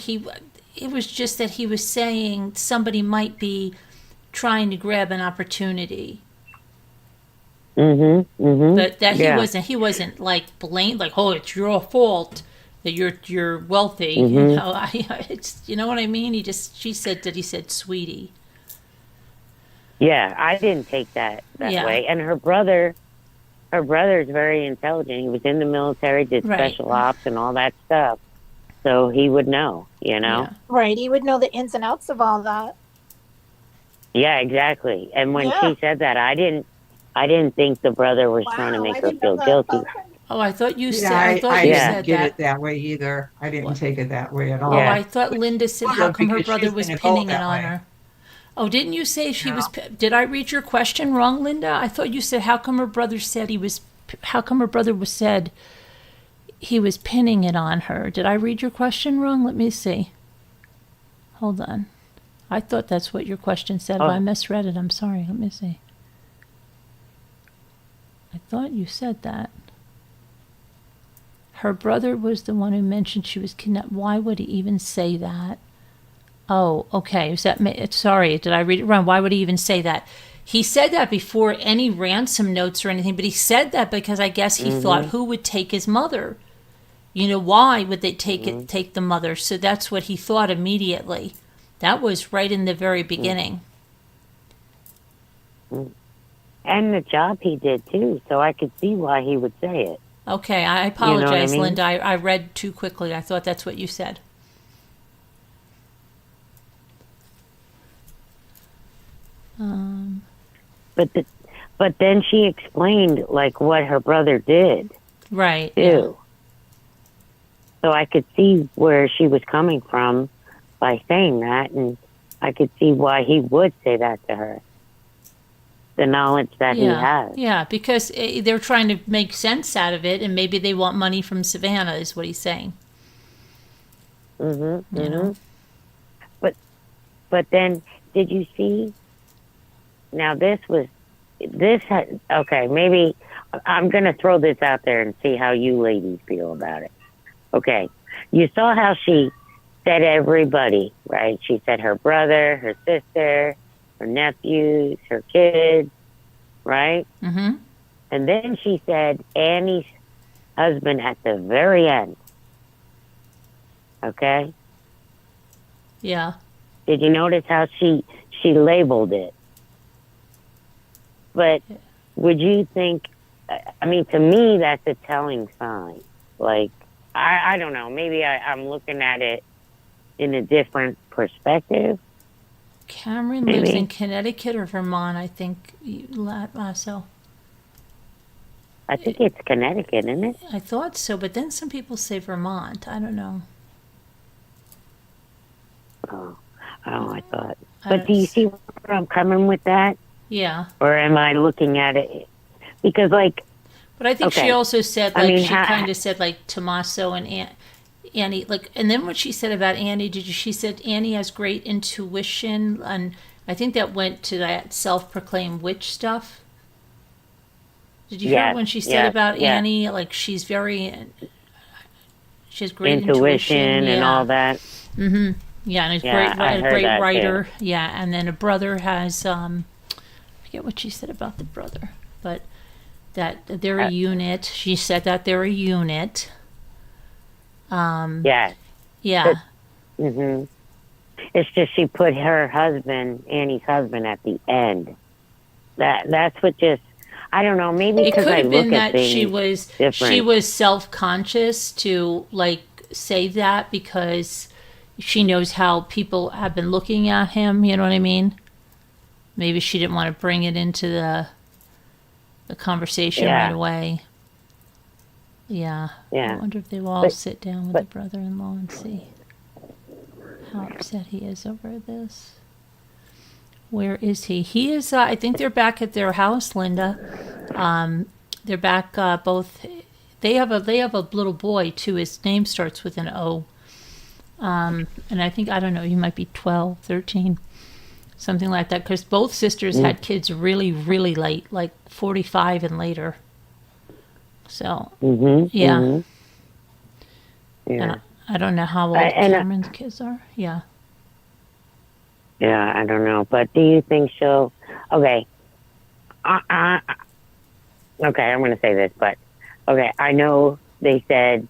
It was just that he was saying somebody might be trying to grab an opportunity. But that he wasn't like blamed, like, oh, it's your fault that you're wealthy. It's, you know what I mean? She said that he said sweetie. Yeah, I didn't take that way. And her brother's very intelligent. He was in the military, did special ops and all that stuff. So he would know, Yeah. Right. He would know the ins and outs of all that. Yeah, exactly. And when she said that, I didn't think the brother was trying to make her feel guilty. Oh, I thought you said. Yeah, I thought I you didn't said get that. it that way either. I didn't What? take it that way at Oh, all. I thought Linda said, Would how have, come her because brother she's was gonna go pinning it that on way. her? Oh, didn't you say she was? No. Did I read your question wrong, Linda? I thought you said, how come her brother said he was? How come her brother was said he was pinning it on her? Did I read your question wrong? Let me see. Hold on. I thought that's what your question said. If I Oh. misread it, I'm sorry. Let me see. I thought you said that. Her brother was the one who mentioned she was kidnapped. Why would he even say that? Oh, okay. Is that sorry? Did I read it wrong? Why would he even say that? He said that before any ransom notes or anything, but he said that because I guess he thought who would take his mother. You know, why would they take the mother? So that's what he thought immediately. That was right in the very beginning. And the job he did too, so I could see why he would say it. Okay, I You know apologize, what I mean? Linda. I read too quickly. I thought that's what you said. But then she explained like what her brother did Right. too. So I could see where she was coming from by saying that, and I could see why he would say that to her. The knowledge that he Yeah. has. Yeah, because they're trying to make sense out of it, and maybe they want money from Savannah, is what he's saying. You know? But then, did you see? Now okay, maybe I'm going to throw this out there and see how you ladies feel about it. Okay, you saw how she said everybody, right? She said her brother, her sister, her nephews, her kids, right? Mm-hmm. And then she said Annie's husband at the very end. Okay? Yeah. Did you notice how she labeled it? But would you think, I mean, to me, that's a telling sign. Like, I don't know, maybe I'm looking at it in a different perspective. Cameron lives Maybe. in Connecticut or Vermont, I think. So I think it's Connecticut, isn't it? I thought so, but then some people say Vermont. I don't know. Oh, I thought. I But don't do you s- see where I'm coming with that? Yeah. Or am I looking at it? Because, like, But I think she Okay. also said, I like, mean, she kind of said, like, Tommaso and Annie, like, and then what she said about Annie, she said Annie has great intuition, and I think that went to that self-proclaimed witch stuff. Did you hear Yes, when she said yes, about yes. Annie, like, she has great Intuition and yeah. all that. Mm-hmm. Yeah, and Yeah, I a heard great that, writer. Yeah, and then a brother has, I forget what she said about the brother, but that they're a unit. She said that they're a unit. Yes. Yeah. hmm It's just she put her husband, Annie's husband, at the end. That's what just, I don't know, maybe It because could I have look been at that she things was different. self-conscious to like say that because she knows how people have been looking at him, you know what I mean? Maybe she didn't want to bring it into the conversation Yeah. right away. Yeah. Yeah. I wonder if they will all But- sit down with but- the brother-in-law and see how upset he is over this. Where is he? He is. I think they're back at their house, Linda. They're back. Both. They have a little boy too. His name starts with an O. And I think I don't know. He might be 12, 13, something like that. Because both sisters had kids really, really late, like 45 and later. So yeah. Yeah. And I don't know how old and, Cameron's kids are. Yeah. Yeah, I don't know. But do you think she'll, okay. Okay, I'm going to say this, but okay, I know they said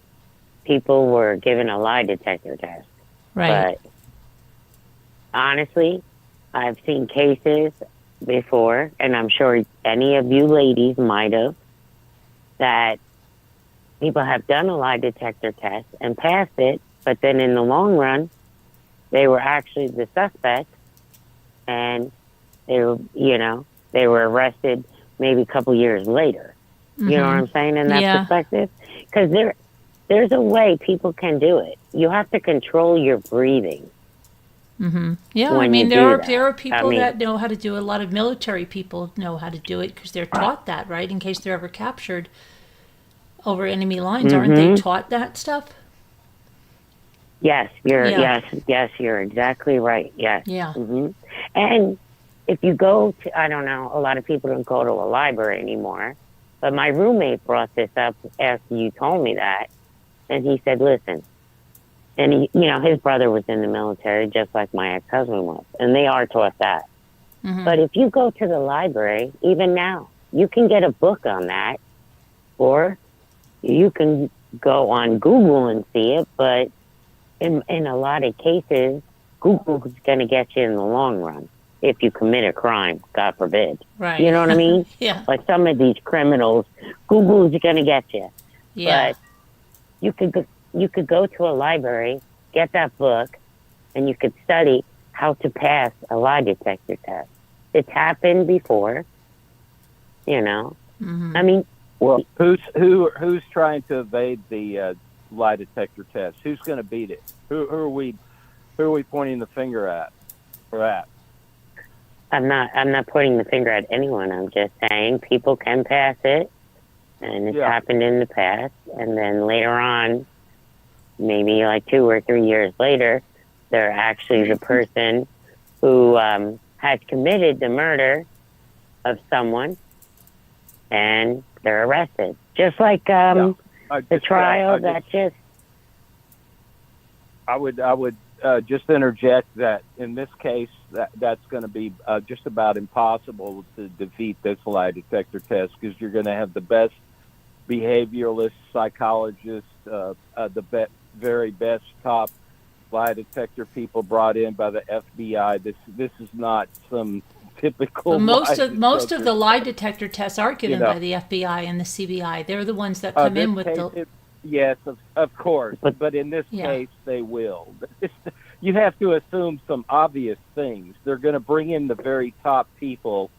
people were given a lie detector test. Right. But honestly, I've seen cases before, and I'm sure any of you ladies might have, that people have done a lie detector test and passed it, but then in the long run, they were actually the suspect, and they were arrested maybe a couple years later. You know what I'm saying in that Yeah. perspective? Because there's a way people can do it. You have to control your breathing. Yeah, I when mean you there do are that. there are people I mean- that know how to do it. A lot of military people know how to do it because they're taught that, right? In case they're ever captured over enemy lines, aren't they taught that stuff? Yes, Yeah. you're exactly right. Yes. Yeah. And if you go to, I don't know, a lot of people don't go to a library anymore, but my roommate brought this up after you told me that, and he said, listen, and he, his brother was in the military just like my ex-husband was, and they are taught that. But if you go to the library, even now, you can get a book on that, or you can go on Google and see it, but in a lot of cases, Google is going to get you in the long run if you commit a crime, God forbid. Right. You know what I mean? Yeah. Like some of these criminals, Google is going to get you. Yeah. But you could go to a library, get that book, and you could study how to pass a lie detector test. It's happened before, I mean, Well, who's trying to evade the lie detector test? Who's going to beat it? Who are we pointing the finger at for that? I'm not pointing the finger at anyone. I'm just saying people can pass it, and it's happened in the past. And then later on, maybe like 2 or 3 years later, they're actually the person who has committed the murder of someone, and they're arrested. Just like the trial I would just interject that in this case, that's going to be just about impossible to defeat this lie detector test, because you're going to have the best behavioralist psychologists, very best top lie detector people brought in by the FBI. This is not some typical. But most of the lie detector tests are given by the FBI and the CBI. They're the ones that come in with the. Yes, of course. But in this case, they will. You have to assume some obvious things. They're going to bring in the very top people,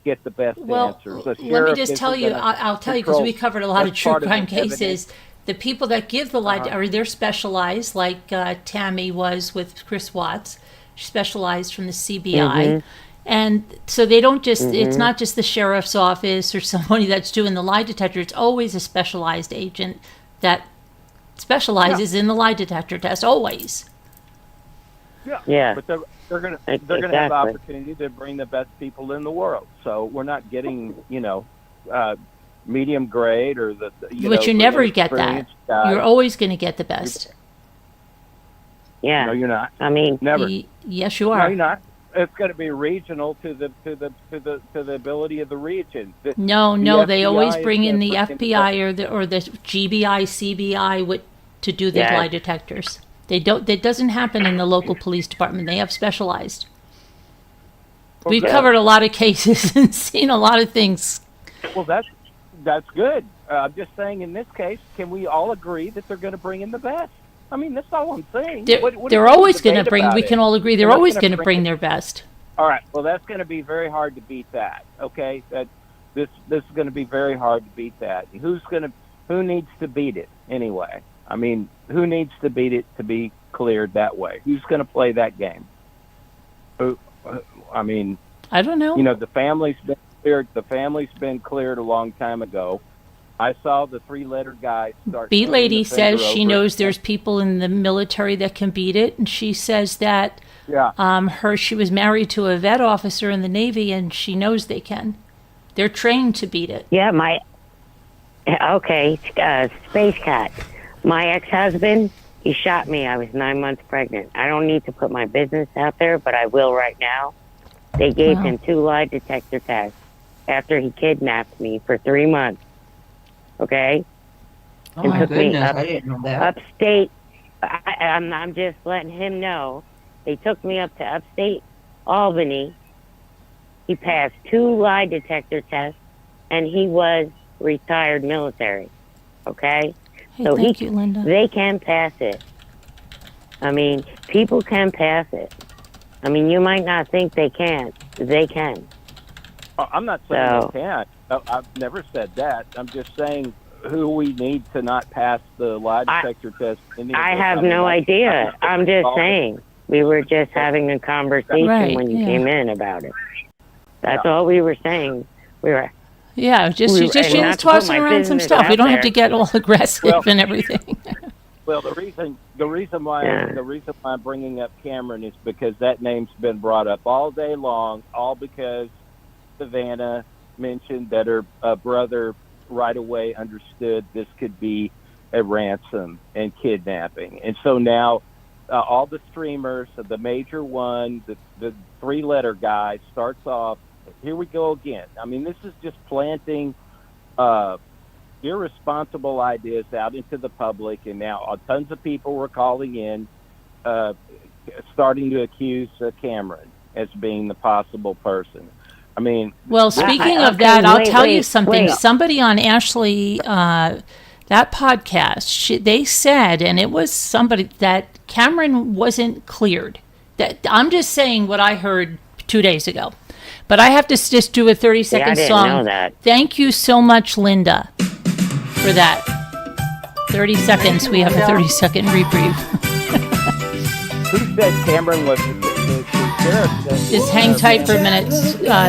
get the best answers. Let me just tell you, I'll tell you, because we covered a lot of true crime cases. The people that give the lie, or they're specialized, like Tammy was with Chris Watts, specialized from the CBI. And so they don't just, it's not just the sheriff's office or somebody that's doing the lie detector. It's always a specialized agent that specializes in the lie detector test, always. Yeah. But they're going to have opportunity to bring the best people in the world. So we're not getting, medium grade or but you never get that. Guy. You're always going to get the best. Yeah. No, you're not. I mean, never. Yes, you are. No, you're not. It's going to be regional to the ability of the region. No, they always bring in the FBI or the GBI, CBI to do the lie detectors. They don't. That doesn't happen in the local police department. They have specialized. We've covered a lot of cases and seen a lot of things. Well, that's good. I'm just saying, in this case, can we all agree that they're going to bring in the best? I mean, that's all I'm saying. They're always going to bring. We can all agree they're always going to bring their best. All right. Well, that's going to be very hard to beat that. Okay. This is going to be very hard to beat that. Who needs to beat it anyway? I mean, who needs to beat it to be cleared that way? Who's going to play that game? I mean, I don't know. The family's been cleared. The family's been cleared a long time ago. I saw the 3-letter guy start. Beat Lady says she knows there's people in the military that can beat it, and she says that she was married to a vet officer in the Navy, and she knows they can. They're trained to beat it. Yeah, Space Cat. My ex-husband, he shot me. I was 9 months pregnant. I don't need to put my business out there, but I will right now. They gave him 2 lie detector tests after he kidnapped me for 3 months. Okay? Oh, my goodness. I didn't know that. Upstate. I'm just letting him know. They took me up to upstate Albany. He passed 2 lie detector tests, and he was retired military. Okay? Hey, so thank you, Linda. They can pass it. I mean, people can pass it. I mean, you might not think they can't. They can. I'm not saying So- they can't. No, I've never said that. I'm just saying who we need to not pass the lie detector test. I have no idea. I'm just saying. We were just having a conversation Right, when you yeah. came in about it. That's all we were saying. We were. Yeah, We- she's and just not to put tossing my around some business stuff. We out don't have there. to get all aggressive Well- and everything. Well, the reason why I'm bringing up Cameron is because that name's been brought up all day long, all because Savannah mentioned that her brother right away understood this could be a ransom and kidnapping, and so now all the streamers, the major one, the three-letter guy, starts off. Here we go again. I mean, this is just planting irresponsible ideas out into the public, and now tons of people were calling in, starting to accuse Cameron as being the possible person. I mean, Well, speaking of okay, that, I'll wait, tell you wait, something. wait. Somebody on Ashley, that podcast, they said, and it was somebody, that Cameron wasn't cleared. That I'm just saying what I heard 2 days ago. But I have to just do a 30-second I didn't song. know that. Thank you so much, Linda, for that. 30 seconds. We have a 30-second reprieve. who said Cameron was the sheriff? Just hang tight for a minute,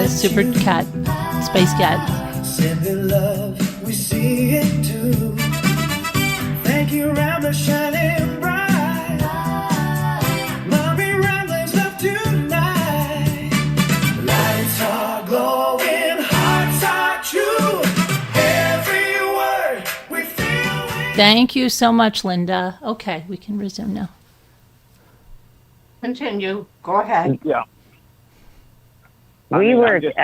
Super Cat, Space Cat. Send the love, we see it too. Thank you, Ramblers shining bright. Mommy Ramblers love tonight. Lights are glowing, hearts are true. Every word we feel. Thank you so much, Linda. Okay, we can resume now. Continue. Go ahead. Yeah. We were just-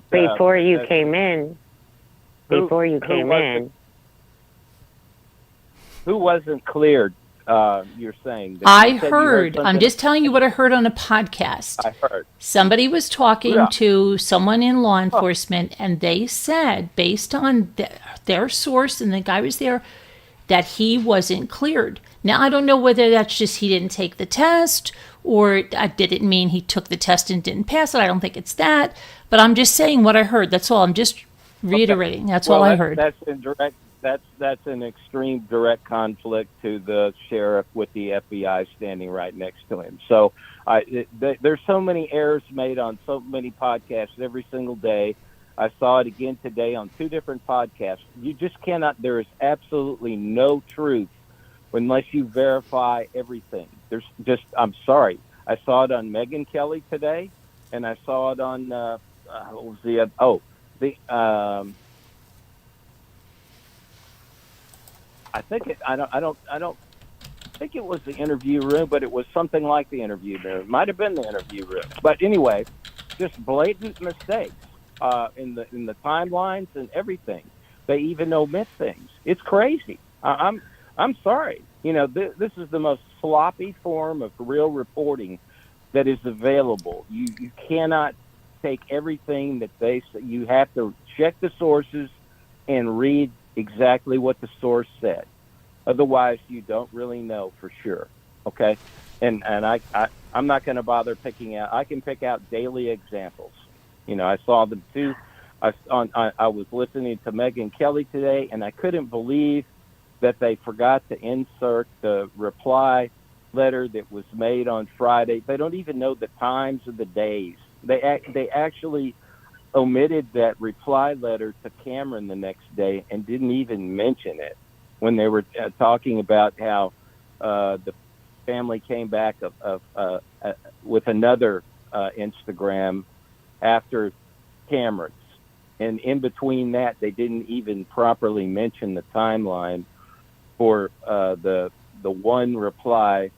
before you came in. Who- Before you who came wasn't- in, Who wasn't cleared? You're saying? I You said you heard, I'm something? just telling you what I heard on a podcast. I heard. Somebody was talking Yeah. to someone in law enforcement, and they said, based on their source, and the guy was there, that he wasn't cleared. Now, I don't know whether that's just he didn't take the test, or did it mean he took the test and didn't pass it. I don't think it's that. But I'm just saying what I heard. That's all. I'm just reiterating. That's all I heard. That's in direct. That's an extreme direct conflict to the sheriff with the FBI standing right next to him. So there's so many errors made on so many podcasts every single day. I saw it again today on 2 different podcasts. You just cannot. There is absolutely no truth unless you verify everything. There's just. I'm sorry. I saw it on Megyn Kelly today, and I saw it on what was the I think I don't think it was the interview room, but it was something like the interview room. It might have been the interview room. But anyway, just blatant mistakes in the timelines and everything. They even omit things. It's crazy. I'm sorry. You know, this is the most sloppy form of real reporting that is available. You cannot take everything that they say. You have to check the sources and read exactly what the source said. Otherwise, you don't really know for sure. Okay, and I'm not going to bother picking out. I can pick out daily examples. You know, I saw them too. I was listening to Megyn Kelly today, and I couldn't believe that they forgot to insert the reply letter that was made on Friday. They don't even know the times of the days. They actually omitted that reply letter to Cameron the next day and didn't even mention it when they were talking about how the family came back with another Instagram after Cameron's. And in between that, they didn't even properly mention the timeline for the one reply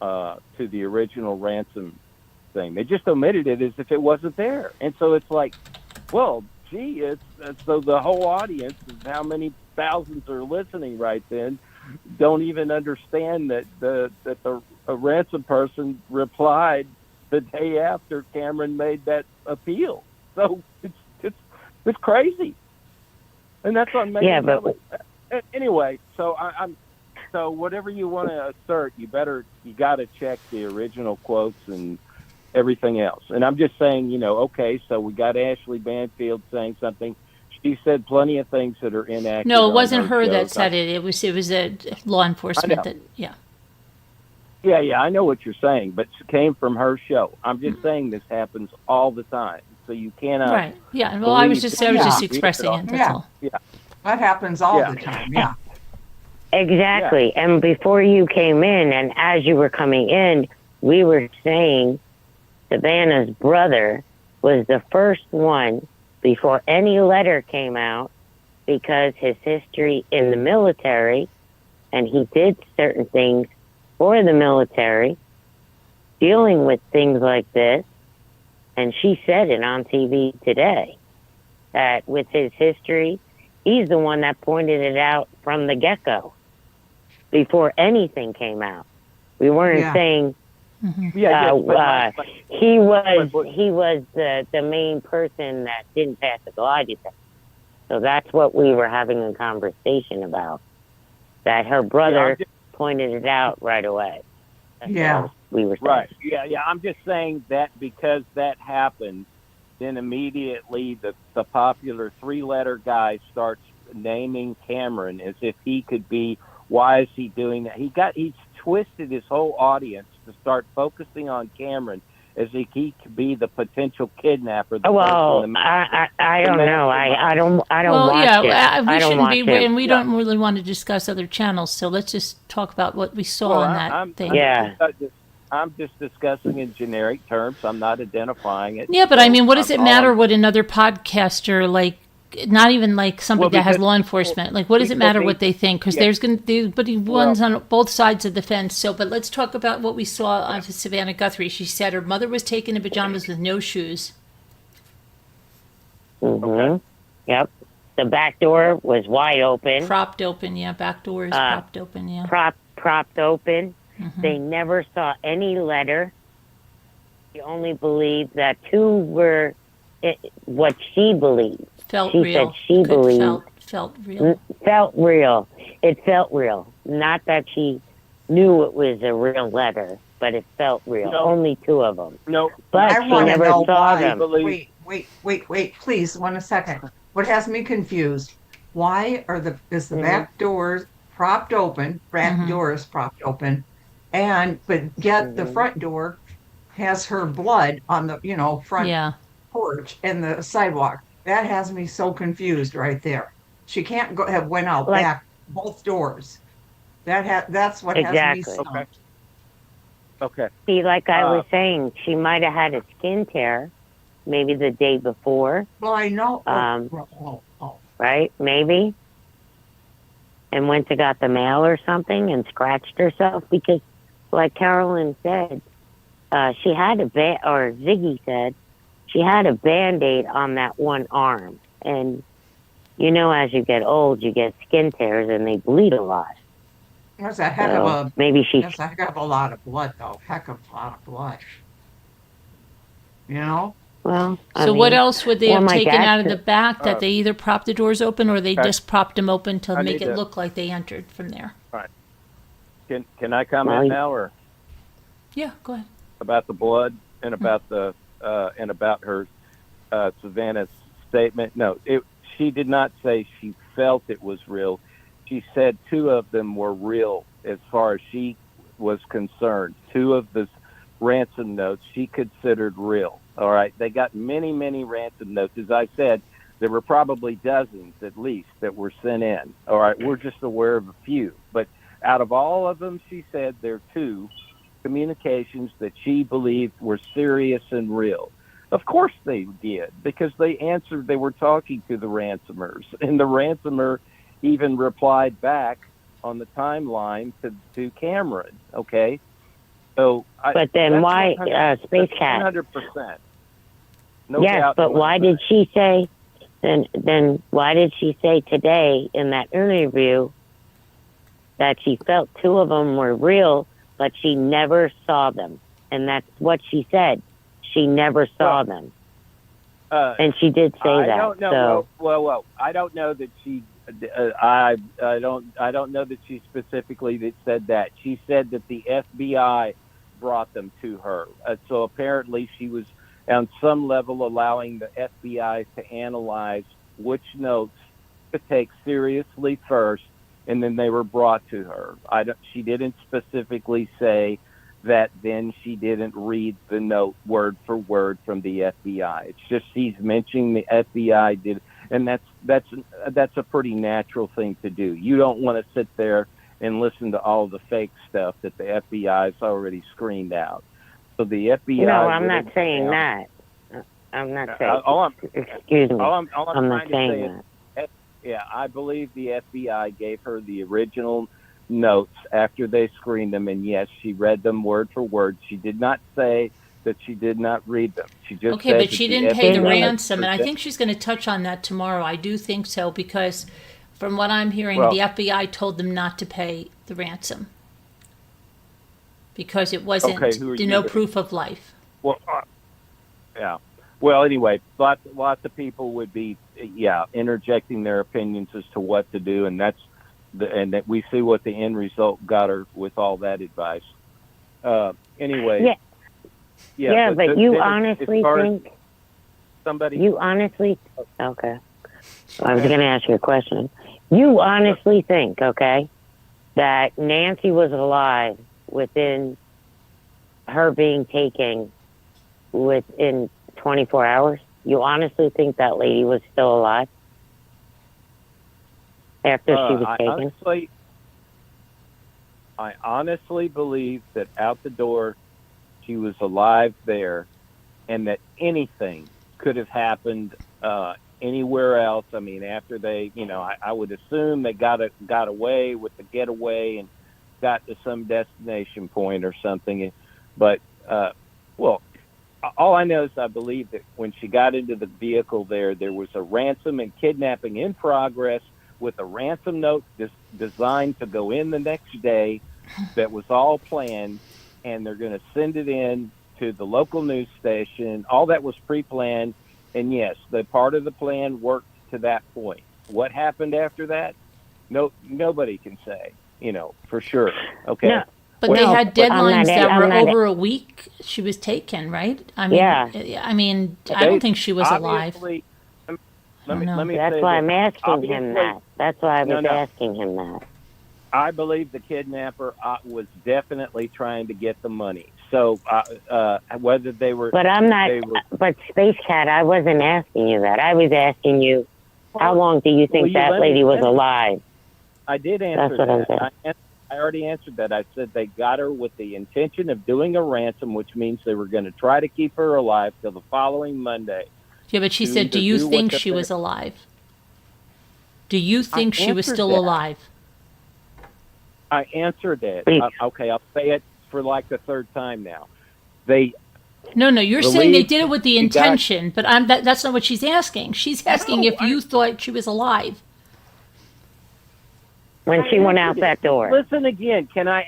to the original ransom thing. They just omitted it as if it wasn't there. And so it's like, well, gee, so the whole audience of how many thousands are listening right then don't even understand that the ransom person replied the day after Cameron made that appeal. So it's crazy, and that's on me. Yeah, but anyway, so so whatever you want to assert, you got to check the original quotes and everything else. And I'm just saying, okay, so we got Ashley Banfield saying something. She said plenty of things that are inaccurate. No, it wasn't on her show. that said it. It was a law enforcement that. Yeah. Yeah, I know what you're saying, but it came from her show. I'm just saying this happens all the time, so you cannot. Right. Yeah. Well, I was just expressing it. That's Yeah. all. Yeah. That happens all the time. Yeah. Exactly. Yeah. And before you came in, and as you were coming in, we were saying Savannah's brother was the first one before any letter came out, because his history in the military, and he did certain things for the military, dealing with things like this. And she said it on TV today, that with his history, he's the one that pointed it out from the get-go, before anything came out. We weren't saying he was the main person that didn't pass the glide test. So that's what we were having a conversation about, that her brother pointed it out right away. That's what we were saying. Right. Yeah. I'm just saying that because that happened, then immediately the popular 3-letter guy starts naming Cameron as if he could be. Why is he doing that? He's twisted his whole audience to start focusing on Cameron as if he could be the potential kidnapper. Well, I don't know. I don't Well, watch yeah, it. we I don't shouldn't watch be, it. and we don't really want to discuss other channels. So let's just talk about what we saw on that thing. I'm just discussing in generic terms. I'm not identifying it. Yeah, but I mean, what does it matter what another podcaster, like, not even like somebody that has law enforcement, like, what does it matter what they think? Because there's going to be ones on both sides of the fence. So, but let's talk about what we saw on Savannah Guthrie. She said her mother was taken in pajamas with no shoes. Mm-hmm. Yep. The back door was wide open. Propped open, yeah. Back door is propped open, yeah. Propped open. Mm-hmm. They never saw any letter. She only believed that 2 were what she believed. Felt she real. Said she believed. Felt real. Felt real. It felt real. Not that she knew it was a real letter, but it felt real. No. Only 2 of them. No. But I she never saw them. Wait, please, 1 second. What has me confused? Why is the back doors propped open? Back door is propped open, but yet the front door has her blood on the front porch and the sidewalk. That has me so confused right there. She can't have went out back both doors. That's what has me stumped. Okay. See, like I was saying, she might have had a skin tear, maybe the day before. Well, I know. Right? Maybe. And went to got the mail or something and scratched herself because, like Carolyn said, she had or Ziggy said, she had a Band-Aid on that one arm. And, as you get old, you get skin tears and they bleed a lot. That's a heck of a... Maybe that's a heck of a lot of blood, though. Heck of a lot of blood. Well, so what else would they have taken out of the back that they either propped the doors open or they just propped them open to make it look like they entered from there? All right. Can I comment now, or? Yeah, go ahead. About the blood and about and about her Savannah's statement. No, she did not say she felt it was real. She said 2 of them were real as far as she was concerned. 2 of the ransom notes she considered real. All right. They got many, many ransom notes. As I said, there were probably dozens at least that were sent in. All right. We're just aware of a few. But out of all of them, she said there are 2 communications that she believed were serious and real. Of course they did, because they answered, they were talking to the ransomers, and the ransomer even replied back on the timeline to Cameron. Okay. So, but then why, Space Cat? 100%. No yes, doubt. But why did she say? Then why did she say today in that interview that she felt 2 of them were real, but she never saw them? And that's what she said. She never saw them. And she did say that. I don't know. So. Well, I don't know that she. I don't know that she specifically said that. She said that the FBI brought them to her. So apparently she was on some level allowing the FBI to analyze which notes to take seriously first, and then they were brought to her. She didn't specifically say that then she didn't read the note word for word from the FBI. It's just she's mentioning the FBI did, and that's a pretty natural thing to do. You don't want to sit there and listen to all the fake stuff that the FBI has already screened out. So the FBI. No, I'm not saying that. I'm not saying. Excuse me. All I'm I'm not trying to saying say that. is, yeah, I believe the FBI gave her the original notes after they screened them, and yes, she read them word for word. She did not say that she did not read them. She just Okay, said but that she didn't pay the FBI ransom, and I think she's going to touch on that tomorrow. I do think so, because from what I'm hearing, Well- the FBI told them not to pay the ransom because it wasn't Okay, who are you no with? proof of life. Well, yeah. Well, anyway, lots of people would be, interjecting their opinions as to what to do, and and that we see what the end result got her with all that advice. Anyway. Yeah, but you then honestly as far as think somebody? you honestly okay. I was going to ask you a question. You honestly think, okay, that Nancy was alive within her being taken within 24 hours? You honestly think that lady was still alive after she was taken? I honestly believe that out the door she was alive there, and that anything could have happened anywhere else. I mean, after they, I would assume they got away with the getaway and got to some destination point or something. But, well, all I know is I believe that when she got into the vehicle there was a ransom and kidnapping in progress with a ransom note designed to go in the next day that was all planned, and they're going to send it in to the local news station. All that was pre-planned, and yes, the part of the plan worked to that point. What happened after that? Nobody can say, for sure. Okay. No. But they had deadlines that were not- over a week. She was taken, right? I mean, Yeah. I mean, I don't think she was alive. Obviously, let don't know. me That's say why this. I'm asking him Obviously- that. That's why I was No. asking him that. I believe the kidnapper was definitely trying to get the money. So whether they were, But I'm not. they were- But Space Cat, I wasn't asking you that. I was asking you, how long do you think Well, you that let me lady was answer. alive? I did answer That's what I'm that. I already answered that. I said they got her with the intention of doing a ransom, which means they were going to try to keep her alive till the following Monday. Yeah, but she To said, either do you do what think the- she was alive? Do you think she was answered still that. alive? I answered it. Please. Okay, I'll say it for like the third time now. They No, you're saying they Believe did it with the she got- intention, but that's not what she's asking. She's asking if you thought she was alive. When she went out that door. Listen again. Can I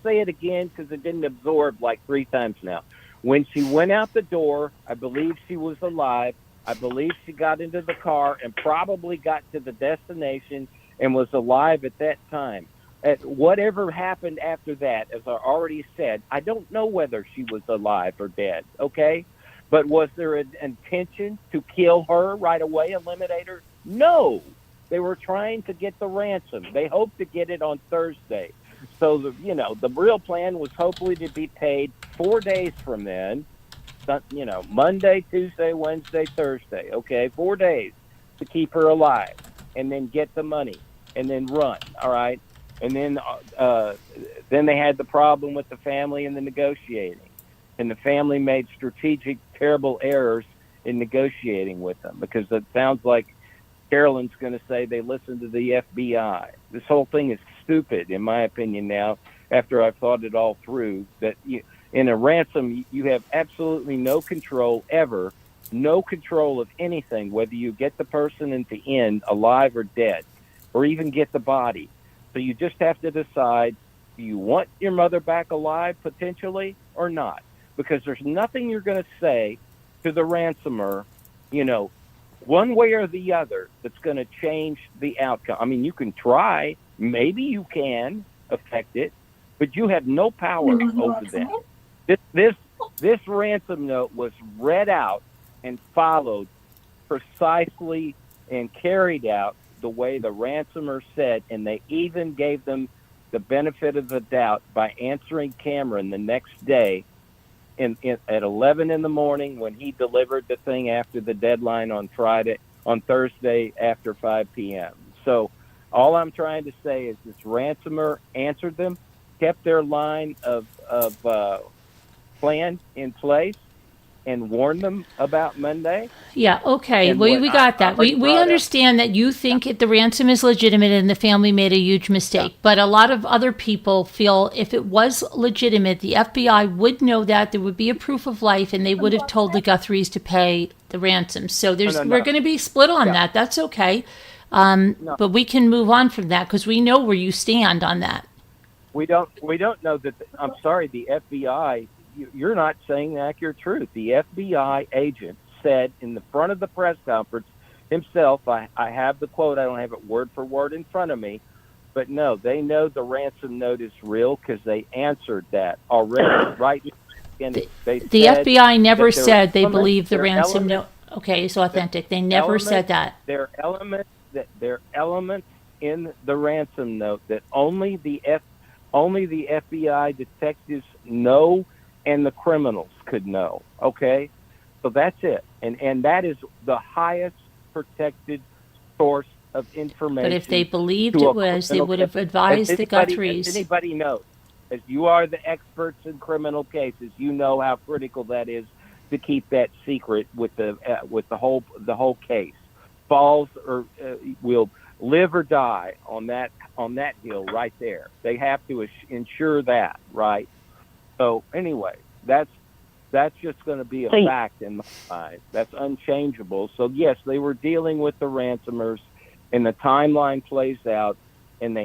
say it again, because it didn't absorb like 3 times now. When she went out the door, I believe she was alive. I believe she got into the car and probably got to the destination and was alive at that time. At whatever happened after that, as I already said, I don't know whether she was alive or dead, okay? But was there an intention to kill her right away, eliminate her? No. They were trying to get the ransom. They hoped to get it on Thursday. So, the real plan was hopefully to be paid 4 days from then, Monday, Tuesday, Wednesday, Thursday, okay? 4 days to keep her alive and then get the money and then run, all right? And then they had the problem with the family and the negotiating. And the family made strategic, terrible errors in negotiating with them, because it sounds like Carolyn's going to say they listened to the FBI. This whole thing is stupid, in my opinion now, after I've thought it all through, that in a ransom, you have absolutely no control ever, no control of anything, whether you get the person at the end alive or dead, or even get the body. So you just have to decide, do you want your mother back alive potentially or not? Because there's nothing you're going to say to the ransomer, one way or the other, that's going to change the outcome. I mean, you can try. Maybe you can affect it. but you have no power over them. This ransom note was read out and followed precisely and carried out the way the ransomer said, and they even gave them the benefit of the doubt by answering Cameron the next day at 11 in the morning when he delivered the thing after the deadline on Thursday after 5 p.m. So all I'm trying to say is this ransomer answered them, kept their line of plan in place, and warned them about Monday. Yeah, okay. And We got that. We brought up- understand that you think the ransom is legitimate and the family made a huge mistake. But a lot of other people feel if it was legitimate, the FBI would know that, there would be a proof of life, and they would have told the Guthries to pay the ransom. So we're going to be split on that. That's okay. But we can move on from that because we know where you stand on that. We don't know that. I'm sorry, the FBI. You're not saying the accurate truth. The FBI agent said in the front of the press conference himself, I have the quote, I don't have it word for word in front of me, but no, they know the ransom note is real because they answered that already, right? And The FBI never said they believe the ransom note. Okay, it's authentic. They never said that. There are elements in the ransom note that only the FBI detectives know and the criminals could know. Okay, so that's it, and that is the highest protected source of information. But if they believed it was, they would have advised the Guthries. As anybody knows, as you are the experts in criminal cases, you know how critical that is to keep that secret with the whole case. Falls or will live or die on that hill right there. They have to ensure that, right? So anyway, that's just going to be a fact in my mind. That's unchangeable. So yes, they were dealing with the ransomers, and the timeline plays out, and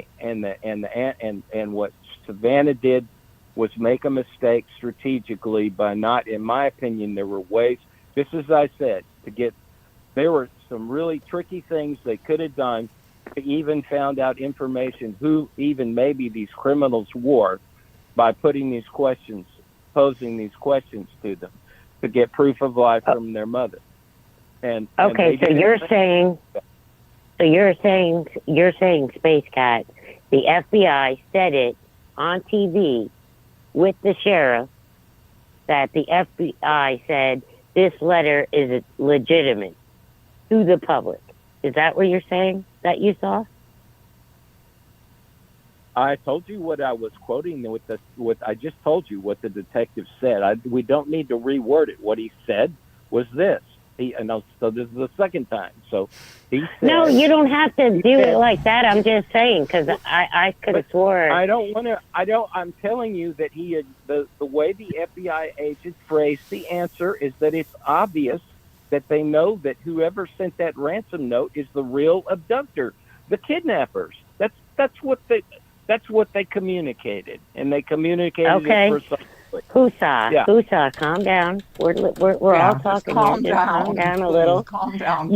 what Savannah did was make a mistake strategically by not, in my opinion, there were ways. This, as I said, there were some really tricky things they could have done to even found out information who even maybe these criminals were by posing these questions to them to get proof of life from their mother. So you're saying, Space Cat, the FBI said it on TV with the sheriff that the FBI said this letter is legitimate to the public. Is that what you're saying that you saw? I told you what I was quoting I just told you what the detective said. We don't need to reword it. What he said was this. So this is the second time. So he said, no, you don't have to do it like that. I'm just saying because I could have swore. I'm telling you that the way the FBI agent phrased the answer is that it's obvious that they know that whoever sent that ransom note is the real abductor, the kidnappers. That's what they communicated, and they communicated it precisely. Husa, calm down. We're all talking. Calm down a little. Calm down.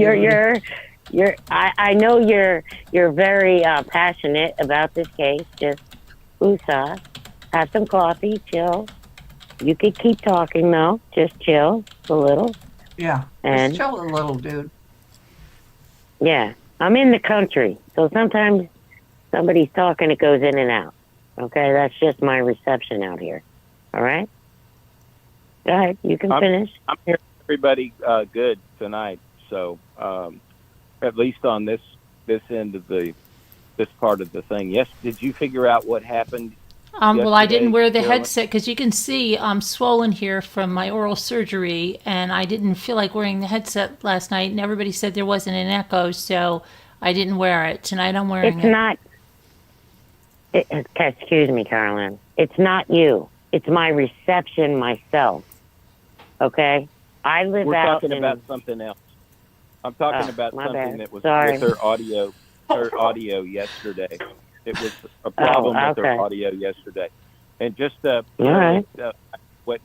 I know you're very passionate about this case. Just Husa, have some coffee, chill. You could keep talking though. Just chill a little. Yeah, and just chill a little, dude. Yeah, I'm in the country, so sometimes somebody's talking, it goes in and out. Okay, that's just my reception out here. All right? Go ahead, you can finish. I'm hearing everybody good tonight, so at least on this end of this part of the thing. Yes, did you figure out what happened? Well, I didn't wear the headset because you can see I'm swollen here from my oral surgery, and I didn't feel like wearing the headset last night, and everybody said there wasn't an echo, so I didn't wear it. Tonight I'm wearing it. Excuse me, Carolyn. It's not you. It's my reception myself. Okay? We're talking about something else. I'm talking about something that was with her audio yesterday. It was a problem with her audio yesterday. And just what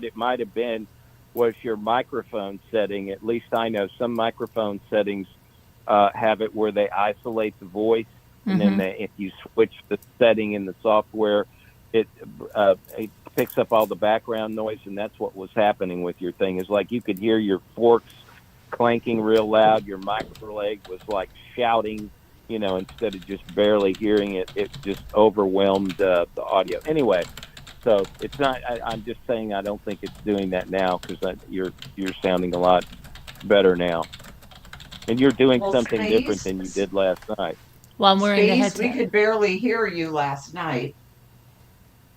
it might have been was your microphone setting. At least I know some microphone settings have it where they isolate the voice, and then if you switch the setting in the software, it picks up all the background noise, and that's what was happening with your thing. Is like you could hear your forks clanking real loud. Your microleg was like shouting, instead of just barely hearing it. It just overwhelmed the audio. Anyway, so it's not. I'm just saying I don't think it's doing that now because you're sounding a lot better now, and you're doing something different than you did last night. Well, I'm wearing the Space, headset. we could barely hear you last night.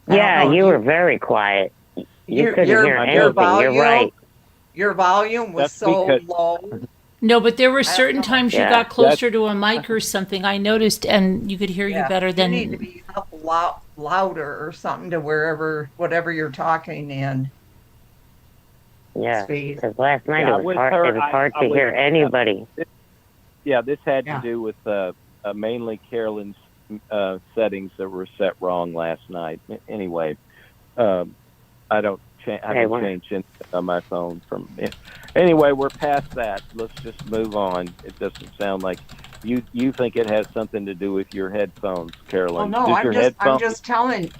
Yeah, you were very quiet. You couldn't hear anything. You're right. Your volume was so low. No, but there were certain times you got closer to a mic or something. I noticed, and you could hear you better than. You need to be up louder or something to whatever you're talking in. Yeah, because last night it was hard to hear anybody. This had to do with mainly Carolyn's settings that were set wrong last night. Anyway, I haven't changed anything on my phone from it. Anyway, we're past that. Let's just move on. It doesn't sound like you think it has something to do with your headphones, Carolyn. Oh, no, I'm just telling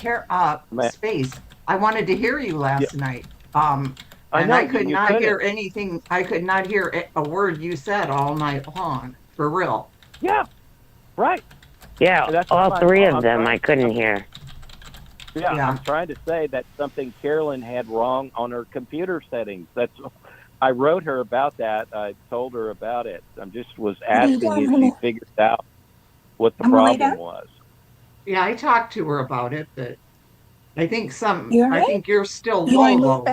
Space. I wanted to hear you last night. I could not hear anything. I could not hear a word you said all night long. For real. Yeah. Right. Yeah, all three of them I couldn't hear. Yeah, I'm trying to say that something Carolyn had wrong on her computer settings. I wrote her about that. I told her about it. I just was asking if she figured out what the problem was. Yeah, I talked to her about it, but I think I think you're still low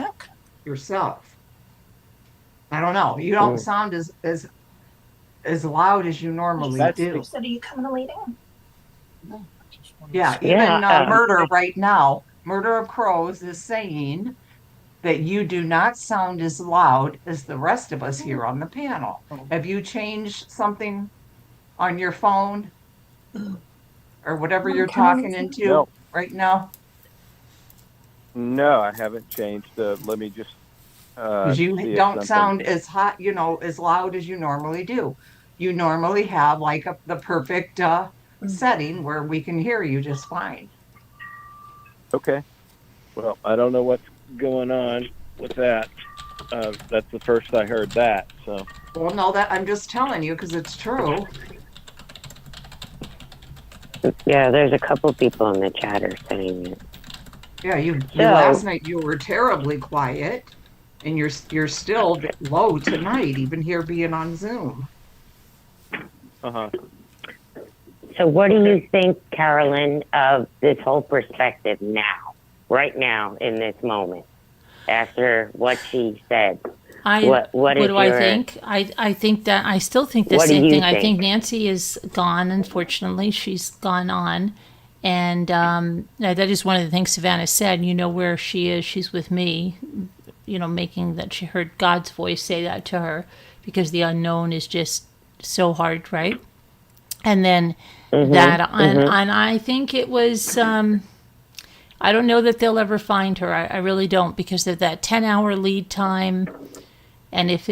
yourself. I don't know. You don't sound as loud as you normally do. So are you coming to lay down? Yeah, even Murder right now, Murder of Crows is saying that you do not sound as loud as the rest of us here on the panel. Have you changed something on your phone or whatever you're talking into right now? No, I haven't changed. Let me just. Because you don't sound as hot, as loud as you normally do. You normally have like the perfect setting where we can hear you just fine. Okay. Well, I don't know what's going on with that. That's the first I heard that. So. Well, no, that I'm just telling you because it's true. Yeah, there's a couple people in the chat are saying it. Yeah, last night you were terribly quiet, and you're still low tonight, even here being on Zoom. So what do you think, Carolyn, of this whole perspective now, right now, in this moment, after what she said? What do I think? I think that I still think the same thing. I think Nancy is gone. Unfortunately, she's gone on, and that is one of the things Savannah said. Where she is. She's with me. Making that she heard God's voice say that to her, because the unknown is just so hard, right? And then and I think it was. I don't know that they'll ever find her. I really don't, because of that 10-hour lead time. And if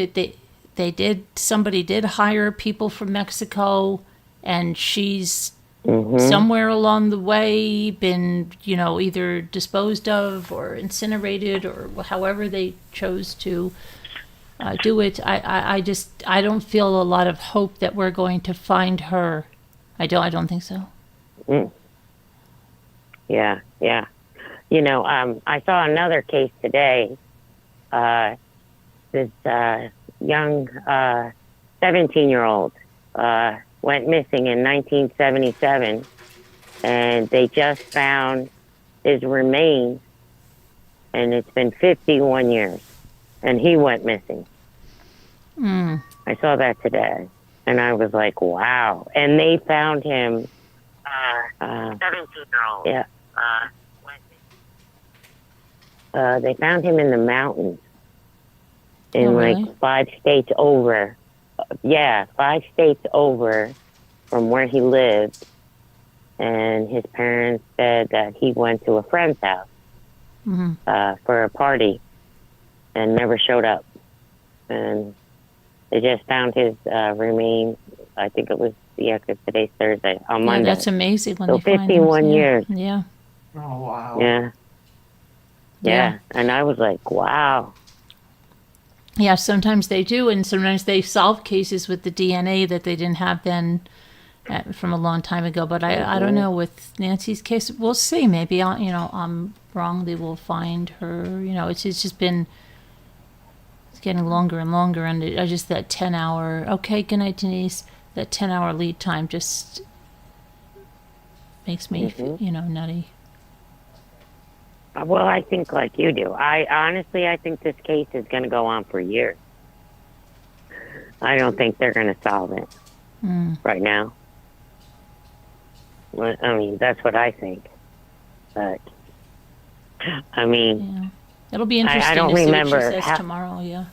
somebody did hire people from Mexico, and she's somewhere along the way been, either disposed of or incinerated or however they chose to do it, I don't feel a lot of hope that we're going to find her. I don't think so. Yeah. I saw another case today. This young 17-year-old went missing in 1977, and they just found his remains, and it's been 51 years, and he went missing. I saw that today, and I was like, wow. And they found him. 17-year-old. Yeah. They found him in the mountains. In 5 states over. 5 states over from where he lived. And his parents said that he went to a friend's house for a party and never showed up. And they just found his remains. I think it was, because today's Thursday, on Monday. That's amazing when so they find 51 years. Yeah. Oh, wow. Yeah. Yeah. And I was like, wow. Yeah, sometimes they do, and sometimes they solve cases with the DNA that they didn't have then from a long time ago. But I don't know with Nancy's case. We'll see. Maybe I'm wrong. They will find her. It's just been it's getting longer and longer, and I just that 10-hour. Okay, good night, Denise. That 10-hour lead time just makes me nutty. Well, I think like you do. I think this case is going to go on for years. I don't think they're going to solve it right now. I mean, that's what I think. But I mean, it'll be interesting. I don't to remember see what she says tomorrow. Yeah.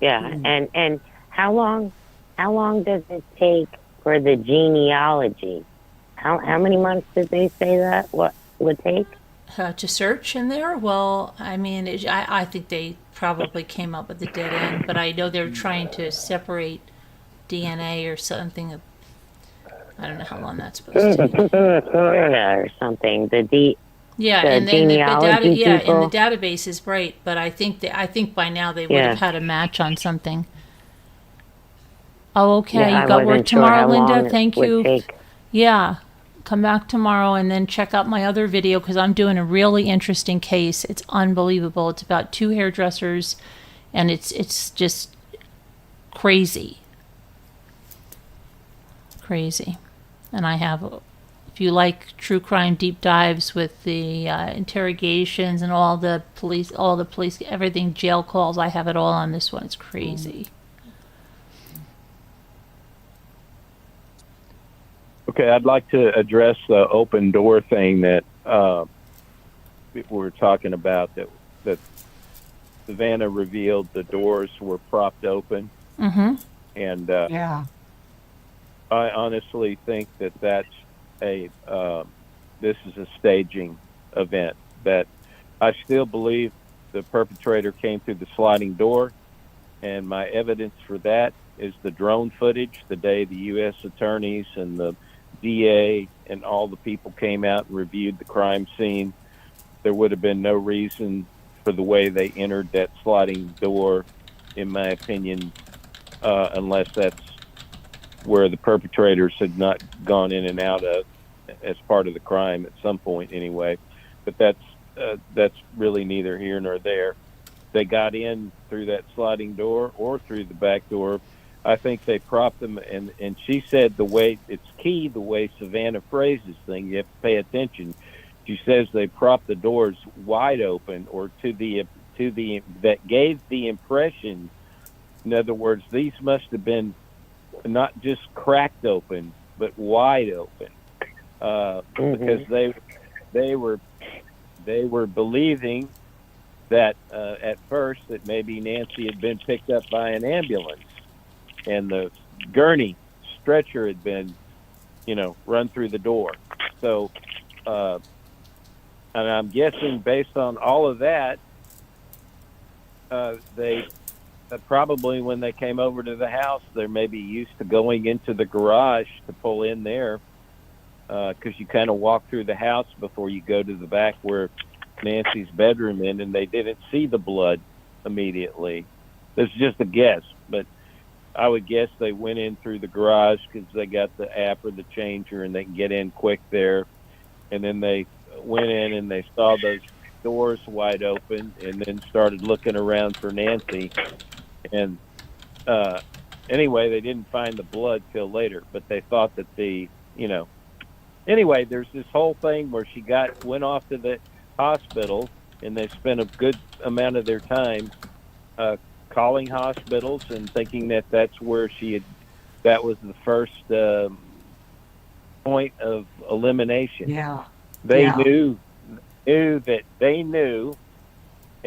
Yeah, and how long does it take for the genealogy? How many months did they say that what would take? To search in there? Well, I mean, I think they probably came up with the dead end, but I know they're trying to separate DNA or something. I don't know how long that's supposed to take. Florida or something. And genealogy in people. the database is right, but I think by now they would have had a match on something. Oh, okay. Yeah, you got work tomorrow, Linda. Thank you. Take. Yeah. Come back tomorrow and then check out my other video because I'm doing a really interesting case. It's unbelievable. It's about 2 hairdressers, and it's just crazy. Crazy. And I have, if you like true crime deep dives with the interrogations and all the police, everything, jail calls, I have it all on this one. It's crazy. Okay, I'd like to address the open door thing that we were talking about, that Savannah revealed the doors were propped open. Mm-hmm. And Yeah. I honestly think that that's this is a staging event, that I still believe the perpetrator came through the sliding door, and my evidence for that is the drone footage, the day the U.S. attorneys and the DA and all the people came out and reviewed the crime scene. There would have been no reason for the way they entered that sliding door, in my opinion, unless that's where the perpetrators had not gone in and out of as part of the crime at some point anyway. But that's really neither here nor there. They got in through that sliding door or through the back door. I think they propped them, and she said the way it's key, the way Savannah phrases things, you have to pay attention. She says they propped the doors wide open, or to the that gave the impression. In other words, these must have been not just cracked open, but wide open, because they were believing that at first that maybe Nancy had been picked up by an ambulance, and the gurney stretcher had been, run through the door. So, and I'm guessing based on all of that, they probably when they came over to the house, they're maybe used to going into the garage to pull in there, because you kind of walk through the house before you go to the back where Nancy's bedroom in, and they didn't see the blood immediately. This is just a guess, but I would guess they went in through the garage because they got the app or the changer and they can get in quick there. And then they went in and they saw those doors wide open and then started looking around for Nancy. And anyway, they didn't find the blood till later, but they thought that anyway, there's this whole thing where she went off to the hospital, and they spent a good amount of their time calling hospitals and thinking that that's where that was the first point of elimination. Yeah. They knew, and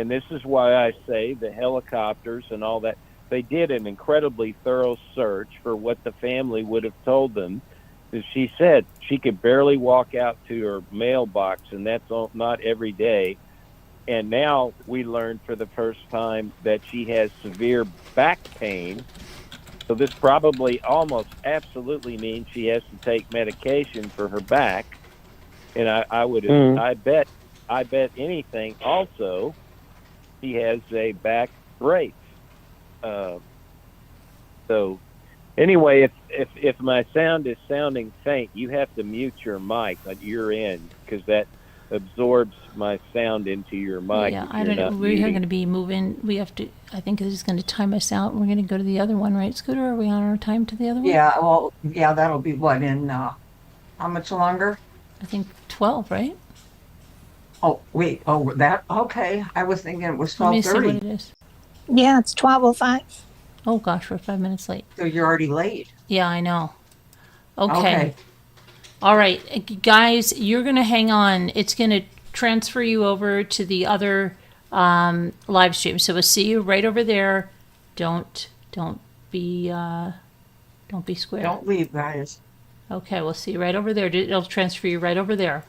this is why I say the helicopters and all that, they did an incredibly thorough search for what the family would have told them. As she said, she could barely walk out to her mailbox, and that's not every day. And now we learned for the first time that she has severe back pain. So this probably almost absolutely means she has to take medication for her back. And I would, I bet anything also he has a back brace. So anyway, if my sound is sounding faint, you have to mute your mic at your end because that absorbs my sound into your mic. Yeah, I don't know. We're going to be moving. We have to, I think this is going to time us out. We're going to go to the other one, right, Scooter? Are we on our time to the other one? Yeah, well, yeah, that'll be what in how much longer? I think 12, right? Oh, wait. Oh, that okay. I was thinking it was Let me see 12:30. what it is. Yeah, it's 12:05. Oh gosh, we're 5 minutes late. So you're already late. Yeah, I know. Okay. Okay. All right, guys, you're going to hang on. It's going to transfer you over to the other live stream. So we'll see you right over there. Don't be square. Don't leave, guys. Okay, we'll see you right over there. It'll transfer you right over there.